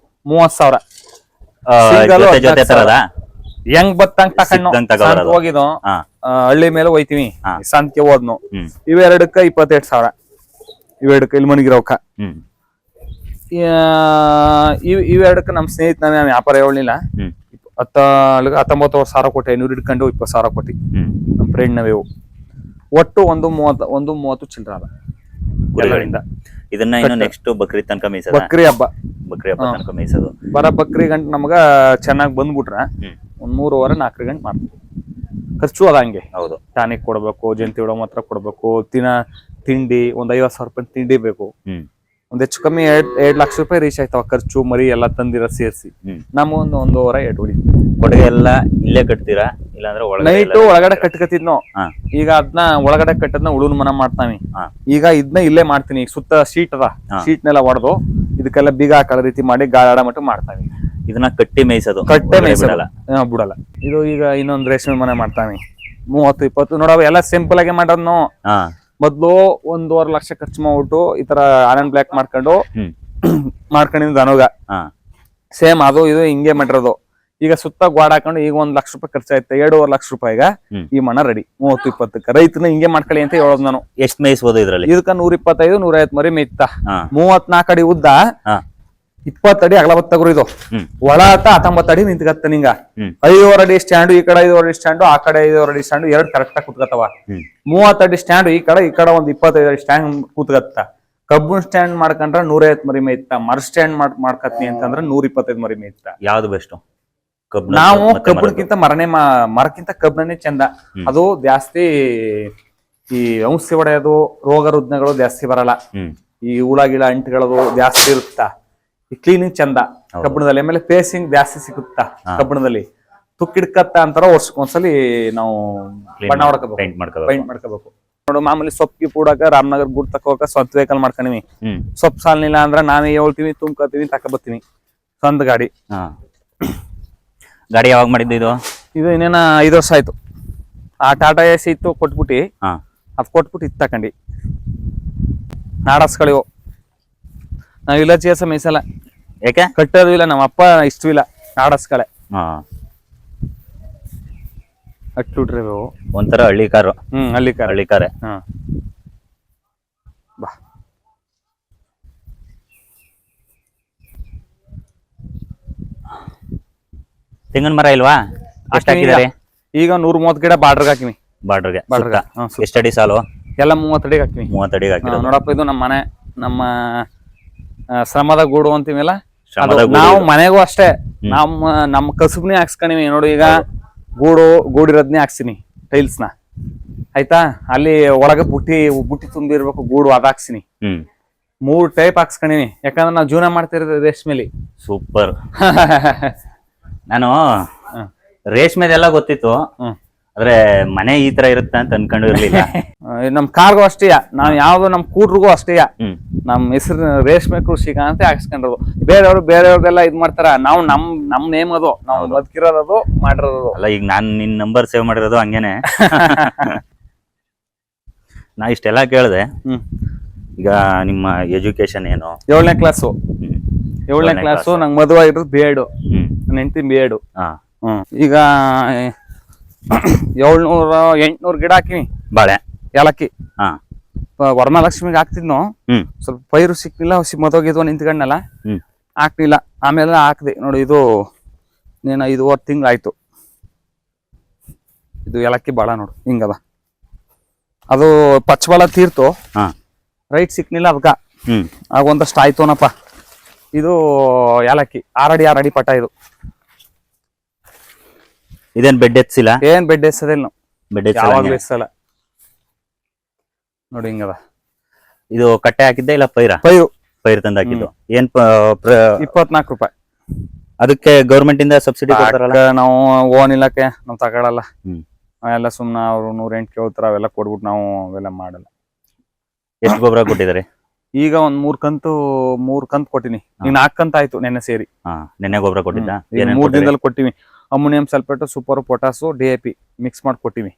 30,000 ಜೊತೆ ತರದ ಹೆಂಗ್ ಬತ್ತಂಗ್ ಸಿಕ್ದಂಗ್ ತಗೊಬರೋದು. ಹೋಗಿದ್ದು ಹಾ ಹಳ್ಳಿ ಮೇಲೆ ಹೋಯ್ತಿವಿ ಹಾ. ಸಂತಿಗೆ ಹೋದ್ನು ಹ್ಮ್ ಇವೆರಡಕ್ಕ 22,000 ಇವೆರಡಕ್ಕ ಇಲ್ಲಿ ಮನಿಗಿರೋಕ ಹ್ಮ್ ಇವೆರಡಕ್ಕ ನಮ್ ಸ್ನೇಹಿತ ನಾವೇ ವ್ಯಾಪಾರ ಹೇಳಿಲ್ಲ ಹ್ಮ್ 19,000 ಕೊಟ್ಟೆ 500 ಹಿಡ್ಕೊಂಡು 20,000 ಕೊಟ್ಟಿ ಹ್ಮ್ ನಮ್ ಫ್ರೆಂಡ್ ನಾವೇವು ಒಟ್ಟು 130 ಚಿಲ್ಲರ ಅದ ಎಲ್ಲರಿಂದ ಇದನ್ನ ಇನ್ನು ನೆಕ್ಸ್ಟ್ ಬಕ್ರೀದ್ ತನಕ ಮೇಯ್ಸದ ಬಕ್ರಿ ಹಬ್ಬ ಬಕ್ರಿ ಹಬ್ಬ ತನಕ ಮೇಯ್ಸೋದು ಬರ ಬಕ್ರಿ ಗಂಟೆ ನಮ್ಗ ಚೆನ್ನಾಗಿ ಬಂದ್ಬಿಟ್ರ ಹ್ಮ್ ಒಂದ್ 3-4 ಗಂಟೆ ಮಾಡ್ತೀವಿ ಖರ್ಚು ಅದ ಹಂಗೆ ಹೌದು ಟಾನಿಕ್ ಕೊಡ್ಬೇಕು ಜಂತಿ ಹೊಡೋ ಮಾತ್ರ ಕೊಡ್ಬೇಕು ತಿಂಡಿ ಒಂದ್ 50,000 ರೂಪಾಯಿ ತಿಂಡಿ ಬೇಕು ಹ್ಮ್ ಒಂದ್ ಹೆಚ್ಚು ಕಮ್ಮಿ 2 ಲಕ್ಷ ರೂಪಾಯಿ ರೀಚ್ ಆಯ್ತಾವ ಖರ್ಚು ಮರಿ ಎಲ್ಲ ತಂದಿರ ಸೇರಿಸಿ ಹ್ಮ್ ನಮ್ಮ ಒಂದು 1.5 ಹೊಡಿ ಕೊಡುಗೆ ಎಲ್ಲ ಇಲ್ಲೇ ಕಟ್ತೀರಾ ಇಲ್ಲಾಂದ್ರೆ ಒಳಗಡೆ ನೈಟು ಒಳಗಡೆ ಕಟ್ಕತಿದ್ನೋ ಹಾ ಈಗ ಅದನ್ನ ಒಳಗಡೆ ಕಟ್ಟದ್ನ ಉಳುನ್ ಮನ ಮಾಡ್ತಾವಿ ಹಾ ಈಗ ಇದನ್ನ ಇಲ್ಲೇ ಮಾಡ್ತೀನಿ ಈಗ ಸುತ್ತ ಶೀಟ್ ಅದ ಹಾ. ಶೀಟ್ನೆಲ್ಲ ಹೊಡೆದು ಇದಕ್ಕೆಲ್ಲ ಬೀಗ ಹಾಕೋ ರೀತಿ ಮಾಡಿ ಗಾಳಾಡ ಮಟ್ಟ ಮಾಡ್ತಾವಿ ಇದನ್ನ ಕಟ್ಟಿ ಮೇಯ್ಸೋದು ಕಟ್ಟೆ ಒಳಗಡೆ ಮೇಯ್ಸಲ್ಲ ಬಿಡಲ್ಲ. ಬಿಡಲ್ಲ ಇದು ಈಗ ಇನ್ನೊಂದ್ ರೇಷ್ಮೆ ಮನೆ ಮಾಡ್ತಾವಿ 30-20 ನೋಡವ ಎಲ್ಲ ಸಿಂಪಲ್ ಆಗಿ ಮಾಡೋದ್ನು ಹಾ ಮೊದ್ಲು 1.5 ಲಕ್ಷ ಖರ್ಚು ಮಾಡ್ಬಿಟ್ಟು ಈ ತರ ಆನಂದ್ ಬ್ಲಾಕ್ ಮಾಡ್ಕೊಂಡು ಹ್ಮ್ ಮಾಡ್ಕೊಂಡಿದ್ದು ಅನುಗ ಹಾ ಸೇಮ್ ಅದು ಇದು ಹಿಂಗೆ ಮಾಡಿರೋದು ಈಗ ಸುತ್ತ ಗೋಡ ಹಾಕೊಂಡು ಈಗ 1 ಲಕ್ಷ ರೂಪಾಯಿ ಖರ್ಚಾಯ್ತು 2.5 ಲಕ್ಷ ರೂಪಾಯಿಗ ಹ್ಮ್. ಈ ಮನ ರೆಡಿ 30-20ಕ್ಕೆ ರೈತನ ಹಿಂಗೆ ಮಾಡ್ಕೊಳ್ಳಿ ಅಂತ ಹೇಳೋದು ನಾನು ಎಷ್ಟ್ ಮೇಯಿಸ್ಬೋದು ಇದ್ರಲ್ಲಿ ಇದಕ್ಕ 125-150 ಮರಿ ಮೇಯ್ತ ಹಾ 34 ಅಡಿ ಉದ್ದ ಹಾ 20 ಅಡಿ ಅಗಲ ಬತ್ತಗ್ರು ಇದು ಹ್ಮ್ ಒಳ ಆತ 19 ಅಡಿ ನಿಂತ್ಕತ್ತ ನಿಂಗ ಹ್ಮ್ 5 ಅಡಿ ಸ್ಟ್ಯಾಂಡ್ ಈ ಕಡೆ 5 ಅಡಿ ಸ್ಟ್ಯಾಂಡ್ ಆ ಕಡೆ 5 ಅಡಿ ಸ್ಟ್ಯಾಂಡ್ ಎರಡು ಕರೆಕ್ಟ್ ಆಗಿ ಕುತ್ಕತ್ತವ ಹ್ಮ್ 30 ಅಡಿ ಸ್ಟ್ಯಾಂಡ್ ಈ ಕಡೆ ಒಂದು 25 ಅಡಿ ಸ್ಟ್ಯಾಂಡ್ ಕೂತ್ಕತ್ತ ಕಬ್ಬು ಸ್ಟ್ಯಾಂಡ್ ಮಾಡ್ಕೊಂಡ್ರ 150 ಮರಿ ಮೇಯ್ತ ಮರ ಸ್ಟ್ಯಾಂಡ್ ಮಾಡ್ಕತ್ನಿ ಅಂತಂದ್ರ 125 ಮರಿ ಮೇಯ್ತ ಯಾವ್ದು ಬೆಸ್ಟ್ ನಾವು ಕಬ್ಬಣಕ್ಕಿಂತ ಮರಕ್ಕಿಂತ ಕಬ್ಬನೇ ಚಂದ ಹ್ಮ್. ಅದು ಜಾಸ್ತಿ ಈ ಔಷಧಿ ಹೊಡೆಯೋದು ರೋಗ ರುಜಿನಗಳು ಜಾಸ್ತಿ ಬರಲ್ಲ ಹ್ಮ್ ಈ ಹುಳ ಗಿಳ ಅಂಟುಗಳದು ಜಾಸ್ತಿ ಇರುತ್ತಾ ಈ ಕ್ಲೀನಿಂಗ್ ಚಂದ ಹೌದು. ಕಬ್ಬಣದಲ್ಲಿ ಆಮೇಲೆ ಪೇಸಿಂಗ್ ಜಾಸ್ತಿ ಸಿಗುತ್ತಾ ಹಾ. ಕಬ್ಬಣದಲ್ಲಿ ತುಕ್ಕಿಡ್ಕತ್ತ ಅಂತಾರ ವರ್ಷಕ್ಕೊಂದ್ಸಲಿ ನಾವು ಬಣ್ಣ ಹೊಡ್ಕೋಬೇಕು ಪೇಂಟ್ ಮಾಡ್ಕೋಬೇಕು ಪೈಂಟ್ ಮಾಡ್ಕೋಬೇಕು ನೋಡು ಮಾಮೂಲಿ ಸೊಪ್ಪಿಗೆ ಕೂಡಕ ರಾಮನಗರ್ ಗುಡ್ ತಕೋಕ ಸ್ವಂತ ವೆಹಿಕಲ್ ಮಾಡ್ಕೊಂಡಿವಿ ಹ್ಮ್ ಸೊಪ್ಪು ಸಾಲಿಲ್ಲ ಅಂದ್ರ ನಾವೇ ಹೇಳ್ತೀವಿ ತುಂಬ್ಕೋತೀವಿ ತಕೊಬತ್ತೀವಿ ಸ್ವಂತ ಗಾಡಿ ಹಾ ಗಾಡಿ ಯಾವಾಗ ಮಾಡಿದ್ದು ಇದು ಇದು ಇನ್ನೇನ 5 ವರ್ಷ ಆಯ್ತು ಆ ಟಾಟಾ ಎಸಿ ಇತ್ತು ಕೊಟ್ಬಿಟ್ಟು ಹಾ ಅದ್ ಕೊಟ್ಬಿಟ್ಟು ಇತ್ತು ತಕೊಂಡಿ ನಾಡಸ್ಗಳಿವು ನಾವ್ ಇಲ್ಲ ಚೇಸ ಮೀಸಲ್ಲ ಯಾಕೆ ಕಟ್ಟೋದು ಇಲ್ಲ ನಮ್ಮ ಅಪ್ಪ ಇಷ್ಟವಿಲ್ಲ ನಾಡಸ್ಕಳೆ ಹಾ ಅಟ್ಬಿಟ್ರಿ ಇವು ಒಂಥರ ಹಳ್ಳಿ ಕಾರು ಹಳ್ಳಿ ಕಾರ ಹಳ್ಳಿ ಕಾರೇ ಹ್ಮ್ ಬಾ ತೆಂಗಿನ ಮರ ಇಲ್ವಾ ಎಷ್ಟು ಹಾಕಿದಾರೆ ಈಗ 130 ಗಿಡ ಬಾರ್ಡರ್ಗೆ ಹಾಕಿವಿ ಬಾರ್ಡರ್ಗೆ ಬಾರ್ಡರ್ಗೆ ಎಷ್ಟು ಅಡಿ ಸಾಲು ಎಲ್ಲ 30 ಅಡಿಗೆ ಹಾಕಿವಿ 30 ಅಡಿಗೆ ಹಾಕಿರೋದು ನೋಡಪ್ಪ ಇದು ನಮ್ಮ ಮನೆ ನಮ್ಮ ಶ್ರಮದ ಗೂಡು ಅಂತೀವಲ್ಲ ಶ್ರಮದ ಅದು ಗೂಡು ನಾವು ಇದು. ಮನೆಗೂ ಅಷ್ಟೇ ಹ್ಮ್. ನಮ್ಮ ಕಸುಬ್ನೇ ಹಾಕ್ಸ್ಕೊಂಡಿವಿ ನೋಡು ಈಗ ಗೂಡಿರೋದ್ನೇ ಹಾಕ್ಸಿನಿ ಟೈಲ್ಸ್ನ ಆಯ್ತಾ ಅಲ್ಲಿ ಒಳಗೆ ಬುಟ್ಟಿ ತುಂಬಿರ್ಬೇಕು ಗೂಡು ಅದ್ ಹಾಕ್ಸಿನಿ ಹ್ಮ್ 3 ಟೈಪ್ ಹಾಕ್ಸ್ಕೊಂಡಿನಿ ಯಾಕಂದ್ರೆ ನಾವು ಜೀವನ ಮಾಡ್ತಿರೋದು ರೇಷ್ಮೆಲಿ ಸೂಪರ್ ನಾನು ಹ್ಮ್. ರೇಷ್ಮೆದೆಲ್ಲ ಗೊತ್ತಿತ್ತು ಹ್ಮ್. ಆದ್ರೆ ಮನೆ ಈ ತರ ಇರುತ್ತೆ ಅಂತ ಅನ್ಕೊಂಡು ಇರ್ಲಿಲ್ಲ ನಮ್ ಕಾರ್ಗೂ ಅಷ್ಟೇ ನಾವ್ ಯಾವ್ದು ನಮ್ ಕೂಟ್ರಿಗೂ ಅಷ್ಟೇ ಹ್ಮ್ ನಮ್ ಹೆಸರು ರೇಷ್ಮೆ ಕೃಷಿಕ ಅಂತ ಹಾಕ್ಸ್ಕೊಂಡ್ರು ಬೇರೆಯವ್ರದೆಲ್ಲ ಇದ್ ಮಾಡ್ತಾರ ನಾವು ನಮ್ ನೇಮ್ ಅದು ನಾವು ಬದುಕಿರೋದು ಮಾಡಿರೋದು ಅಲ್ಲ ಈಗ ನಾನ್ ನಿನ್ ನಂಬರ್ ಸೇವ್ ಮಾಡಿರೋದು ಹಂಗೇನೆ ನಾ ಇಷ್ಟೆಲ್ಲ ಕೇಳಿದೆ ಹ್ಮ್ ಈಗ ನಿಮ್ಮ ಎಜುಕೇಶನ್ ಏನು 7ನೇ ಕ್ಲಾಸು ಹ್ಮ್ 7ನೇ ಕ್ಲಾಸು ನಂಗೆ ಮದುವೆ ಆಗಿರೋದು B.Ed ಹ್ಮ್ ನನ್ನ ಹೆಂಡತಿ B.Ed ಹಾ ಈಗ 700-800 ಗಿಡ ಹಾಕಿನಿ ಬಾಳೆ ಏಲಕ್ಕಿ ಹಾ ವರಮಹಾಲಕ್ಷ್ಮಿಗೆ ಹಾಕ್ತಿದ್ನು ಹ್ಮ್ ಸ್ವಲ್ಪ ಪೈರು ಸಿಕ್ಲಿಲ್ಲ ಮದೋಗಿದ್ವು ನಿಂತ್ಕೊಂಡಲ್ಲ ಹ್ಮ್ ಹಾಕ್ಲಿಲ್ಲ ಆಮೇಲೆ ಹಾಕ್ದೆ ನೋಡಿ ಇದು ನೀನು 5.5 ತಿಂಗಳು ಆಯ್ತು ಇದು ಏಲಕ್ಕಿ ಬಾಳ ನೋಡು ಹಿಂಗದ ಅದು ಪಚ್ಚಬಾಳ ತೀರ್ತು ಹಾ ರೈಟ್ ಸಿಕ್ಲಿಲ್ಲ ಅದಕ್ಕ ಹ್ಮ್ ಆಗ ಒಂದಷ್ಟು ಆಯ್ತುನಪ್ಪ ಇದು ಏಲಕ್ಕಿ 6 ಅಡಿ ಪಟ ಇದು ಇದೇನ್ ಬೆಡ್ ಎತ್ಸಿಲ್ಲ ಏನ್ ಬೆಡ್ ಎಸದಿಲ್ಲ ಬೆಡ್ ಯಾವಾಗ್ಲೂ ಎತ್ಸಲ್ಲ ಎಸಲ್ಲ ನೋಡಿ ಹಿಂಗದ ಇದು ಕಟ್ಟೆ ಹಾಕಿದ್ದೆ ಇಲ್ಲ ಪೈರು ಪೈರ್ ತಂದು ಹಾಕಿದ್ದು ಏನ್ 24 ರೂಪಾಯಿ ಅದಕ್ಕೆ ಗೌರ್ಮೆಂಟ್ ಇಂದ ಸಬ್ಸಿಡಿ ಕೊಡ್ತಾರಲ್ಲ ನಾವು ಓನ್ ಇಲ್ಲಕ್ಕೆ ನಾವು ತಗೊಳಲ್ಲ ಹ್ಮ್ ಅವೆಲ್ಲ ಸುಮ್ನ ಅವ್ರು 108 ಕೇಳ್ತಾರ ಅವೆಲ್ಲ ಕೊಡ್ಬಿಟ್ಟು ನಾವು ಅವೆಲ್ಲ ಮಾಡಲ್ಲ ಎಷ್ಟು ಗೊಬ್ಬರ ಕೊಟ್ಟಿದ್ದಾರೆ ಈಗ ಒಂದ್ 3 ಕಂತು ಕೊಟ್ಟಿನಿ ಈಗ 4 ಕಂತು ಆಯ್ತು ನೆನ್ನೆ ಸೇರಿ ಹಾ ನೆನ್ನೆ ಗೊಬ್ಬರ ಕೊಟ್ಟಿದ್ದ ಈಗ ಏನೇನ್ 3 ದಿನದಲ್ಲಿ ಕೊಟ್ಟಿವಿ ammonium sulphate super potash DAP mix ಮಾಡಿ ಕೊಟ್ಟಿವಿ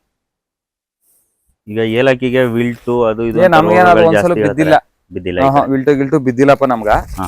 ಈಗ ಏಲಕ್ಕಿಗೆ ವಿಲ್ಟು ಅದು ಇದು ನಮ್ಗೆ ಒಂದ್ಸಲ ಬಿದ್ದಿಲ್ಲ ಬಿದ್ದಿಲ್ಲ ವಿಲ್ಟು ಗಿಲ್ಟು ಬಿದ್ದಿಲ್ಲಪ್ಪ ನಮ್ಗ ಹಾ.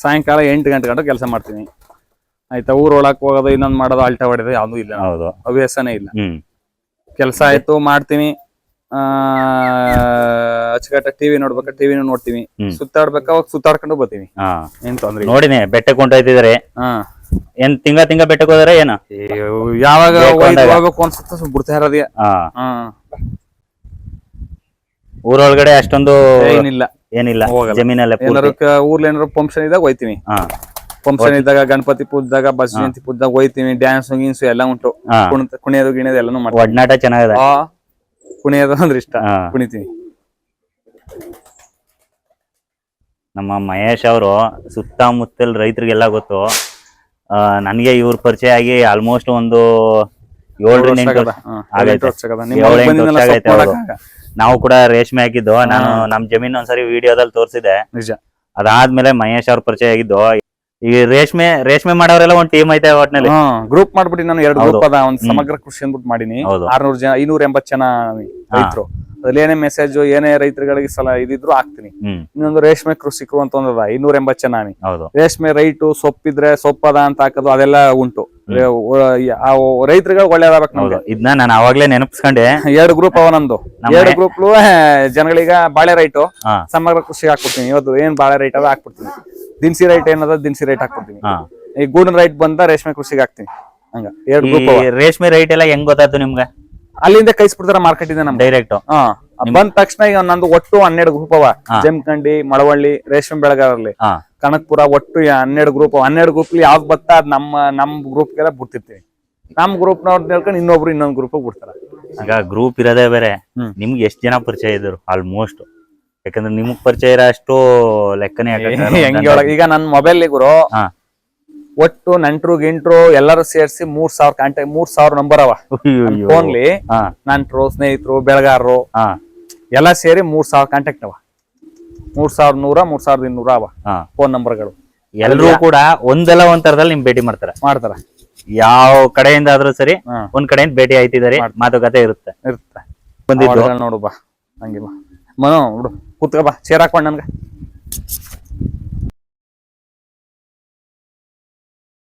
ಸಾಯಂಕಾಲ 8 ಗಂಟೆ ಗಂಟೆ ಕೆಲಸ ಮಾಡ್ತೀನಿ ಆಯ್ತಾ. ಊರ್ ಒಳಕ್ ಹೋಗೋದು ಇನ್ನೊಂದ್ ಮಾಡೋದು ಆಲ್ಟ ಹೊಡೆದು ಯಾವ್ದು ಇಲ್ಲ, ಹೌದು. ಹವ್ಯಾಸನೇ ಇಲ್ಲ. ಹ್ಮ್ ಕೆಲಸ ಆಯ್ತು ಮಾಡ್ತೀನಿ, ಅಚ್ಚುಕಟ್ಟ ಟಿವಿ ನೋಡ್ಬೇಕಾ ಟಿವಿನೂ ನೋಡ್ತೀವಿ, ಸುತ್ತಾಡ್ಬೇಕಾ ಅವಾಗ ಸುತ್ತಾಡ್ಕೊಂಡು ಬರ್ತೀವಿ. ಹಾ ಏನ್ ತೊಂದ್ರೆ ಇಲ್ಲ. ನೋಡಿನಿ ಬೆಟ್ಟಕ್ಕೆ ಕೊಂಡೊಯ್ತಿದಾರೆ. ಹಾ ಏನ್ ತಿಂಗಳ ಬೆಟ್ಟಕ್ಕೆ ಹೋದ್ರೆ ಏನ ಯಾವಾಗ ಬೇಕು ಅಂದಾಗ. ಹೋಗ್ಬೇಕು ಅನ್ಸುತ್ತ ಬಿಡ್ತಾ ಇರೋದೇ. ಹಾ ಹಾ ಊರೊಳಗಡೆ ಅಷ್ಟೊಂದು ಏನಿಲ್ಲ, ಏನಿಲ್ಲ, ಹೋಗಲ್ಲ. ಜಮೀನಲ್ಲೇ ಏನಾರು ಊರ್ಲಿ ಏನಾರು ಫಂಕ್ಷನ್ ಇದ್ದಾಗ ಹೋಯ್ತೀವಿ. ಹಾ ಫಂಕ್ಷನ್ ಇದ್ದಾಗ ಗಣಪತಿ ಪೂಜದಾಗ ಬಸ್ ಜಯಂತಿ ಪೂಜದಾಗ ಹೋಯ್ತೀವಿ. ಡ್ಯಾನ್ಸ್ ಗಿನ್ಸು ಎಲ್ಲ ಉಂಟು, ಹಾ ಕುಣಿಯೋದು ಗಿಣಿಯೋದು ಎಲ್ಲಾನು ಮಾಡ್ತೀವಿ. ಒಡನಾಟ ಚೆನ್ನಾಗಿದೆ. ಕುಣಿಯೋದು ಅಂದ್ರೆ ಇಷ್ಟ, ಹಾ. ಕುಣಿತೀವಿ. ನಮ್ಮ ಮಹೇಶ್ ಅವರು ಸುತ್ತಮುತ್ತಲ ರೈತರಿಗೆಲ್ಲ ಗೊತ್ತು. ನನಗೆ ಇವ್ರ ಪರಿಚಯ ಆಗಿ ಆಲ್ಮೋಸ್ಟ್ ಒಂದು 7-8 ವರ್ಷ ಆಗೈತೆ. 7-8 ವರ್ಷ ಆಗೈತೆ ಅವರು. ನಾವು ಕೂಡ ರೇಷ್ಮೆ ಹಾಕಿದ್ದು. ನಾನು ನಮ್ ಜಮೀನ್ ಒಂದ್ಸರಿ ವಿಡಿಯೋದಲ್ಲಿ ತೋರಿಸಿದೆ. ನಿಜ. ಅದಾದ್ಮೇಲೆ ಮಹೇಶ್ ಅವ್ರ ಪರಿಚಯ ಆಗಿದ್ದು. ಈ ರೇಷ್ಮೆ ಮಾಡೋರೆಲ್ಲ ಒಂದ್ ಟೀಮ್ ಐತೆ ಒಟ್ನಲ್ಲಿ. ಗ್ರೂಪ್ ಮಾಡ್ಬಿಟ್ಟು ನಾನು 2 ಗ್ರೂಪ್ ಅದ, ಒಂದು ಸಮಗ್ರ ಕೃಷಿ ಅಂದ್ಬಿಟ್ಟು ಮಾಡೀನಿ. 600 ಜನ 580 ಜನ ರೈತರು. ಅದ್ರಲ್ಲಿ ಏನೇ ಮೆಸೇಜ್ ಏನೇ ರೈತರುಗಳಿಗೆ ಇದಿದ್ರು ಹಾಕ್ತೀನಿ. ಇನ್ನೊಂದು ರೇಷ್ಮೆ ಕೃಷಿಕರು ಅಂತ ಒಂದದ 280 ಜನ. ರೇಷ್ಮೆ ರೈಟು ಸೊಪ್ಪಿದ್ರೆ ಸೊಪ್ಪದ ಅಂತ ಹಾಕೋದು ಅದೆಲ್ಲ ಉಂಟು. ರೈತರುಗಳಿಗೆ ಒಳ್ಳೇದಾಗಬೇಕು ನಮ್ಗೆ. ಇದನ್ನ ನಾನು ಅವಾಗ್ಲೇ ನೆನಪಿಸ್ಕೊಂಡೆ. 2 ಗ್ರೂಪ್ ಅವ ನಂದು. 2 ಗ್ರೂಪ್ ಜನಗಳಿಗೆ ಬಾಳೆ ರೈಟು ಸಮಗ್ರ ಕೃಷಿ ಹಾಕ್ಬಿಡ್ತೀನಿ. ಇವತ್ತು ಏನ್ ಬಾಳೆ ರೈಟ್ ಅದ ಹಾಕ್ಬಿಡ್ತೀನಿ. ದಿನಸಿ ರೈಟ್ ಏನದ ದಿನಸಿ ರೈಟ್ ಹಾಕ್ಬಿಡ್ತೀನಿ. ಈ ಗೂಡನ್ ರೈಟ್ ಬಂದ ರೇಷ್ಮೆ ಕೃಷಿಗೆ ಹಾಕ್ತೀನಿ. ಹಂಗ 2 ಗ್ರೂಪ್. ರೇಷ್ಮೆ ರೈಟ್ ಎಲ್ಲ ಹೆಂಗ್ ಗೊತ್ತಾಯ್ತು ನಿಮ್ಗೆ? ಅಲ್ಲಿಂದ ಕೈಸ್ಬಿಡ್ತಾರ ಮಾರ್ಕೆಟ್ ಇಂದ ನಮ್ ಡೈರೆಕ್ಟ್. ಬಂದ ತಕ್ಷಣ ಈಗ ನಂದು ಒಟ್ಟು 12 ಗ್ರೂಪ್ ಅವ. ಜಮಖಂಡಿ, ಮಳವಳ್ಳಿ, ರೇಷ್ಮೆ ಬೆಳೆಗಾರರಲ್ಲಿ, ಕನಕಪುರ ಒಟ್ಟು 12 ಗ್ರೂಪ್. 12 ಗ್ರೂಪ್ ಯಾವ್ದು ಬತ್ತಾ ಅದ್ ನಮ್ ಗ್ರೂಪ್ ಗೆಲ್ಲ ಬಿಡ್ತಿರ್ತೀವಿ. ನಮ್ ಗ್ರೂಪ್ ನೋಡ್ಕೊಂಡು ಇನ್ನೊಬ್ರು ಇನ್ನೊಂದ್ ಗ್ರೂಪ್ ಬಿಡ್ತಾರ. ಈಗ ಗ್ರೂಪ್ ಇರೋದೇ ಬೇರೆ. ನಿಮ್ಗೆ ಎಷ್ಟ್ ಜನ ಪರಿಚಯ ಇದ್ರು ಆಲ್ಮೋಸ್ಟ್? ಯಾಕಂದ್ರೆ ನಿಮಗ್ ಪರಿಚಯ ಇರೋ ಅಷ್ಟು ಲೆಕ್ಕನೇ ಹೆಂಗೆ ಈಗ ನನ್ ಮೊಬೈಲ್ ಗುರು ಒಟ್ಟು ನೆಂಟ್ರು ಗಿಂಟ್ರು ಎಲ್ಲರೂ ಸೇರ್ಸಿ 3000 ಕಾಂಟ್ಯಾಕ್ಟ್, 3000 ನಂಬರ್ ಅವ ಫೋನ್ಲಿ. ನೆಂಟ್ರು, ಸ್ನೇಹಿತರು, ಬೆಳೆಗಾರರು ಎಲ್ಲ ಸೇರಿ 3000 ಕಾಂಟ್ಯಾಕ್ಟ್ ಅವ. 3100 3200 ಅವ ಫೋನ್ ನಂಬರ್ಗಳು. ಎಲ್ರೂ ಕೂಡ ಒಂದಲ್ಲ ಒಂದ್ ತರದಲ್ಲಿ ನಿಮ್ ಭೇಟಿ ಮಾಡ್ತಾರ. ಯಾವ ಕಡೆಯಿಂದ ಆದ್ರೂ ಸರಿ ಒಂದ್ ಕಡೆಯಿಂದ ಭೇಟಿ ಆಯ್ತಿದಾರೆ, ಮಾತುಕತೆ ಇರುತ್ತೆ. ಬಂದಿದ್ದು ನೋಡು ಬಾ, ಹಂಗಿಲ್ಲ ಮನು ಬಿಡು, ಕೂತ್ಕ ಬಾ, ಚೇರ್ ಹಾಕೊಂಡ್ ನನ್ಗ.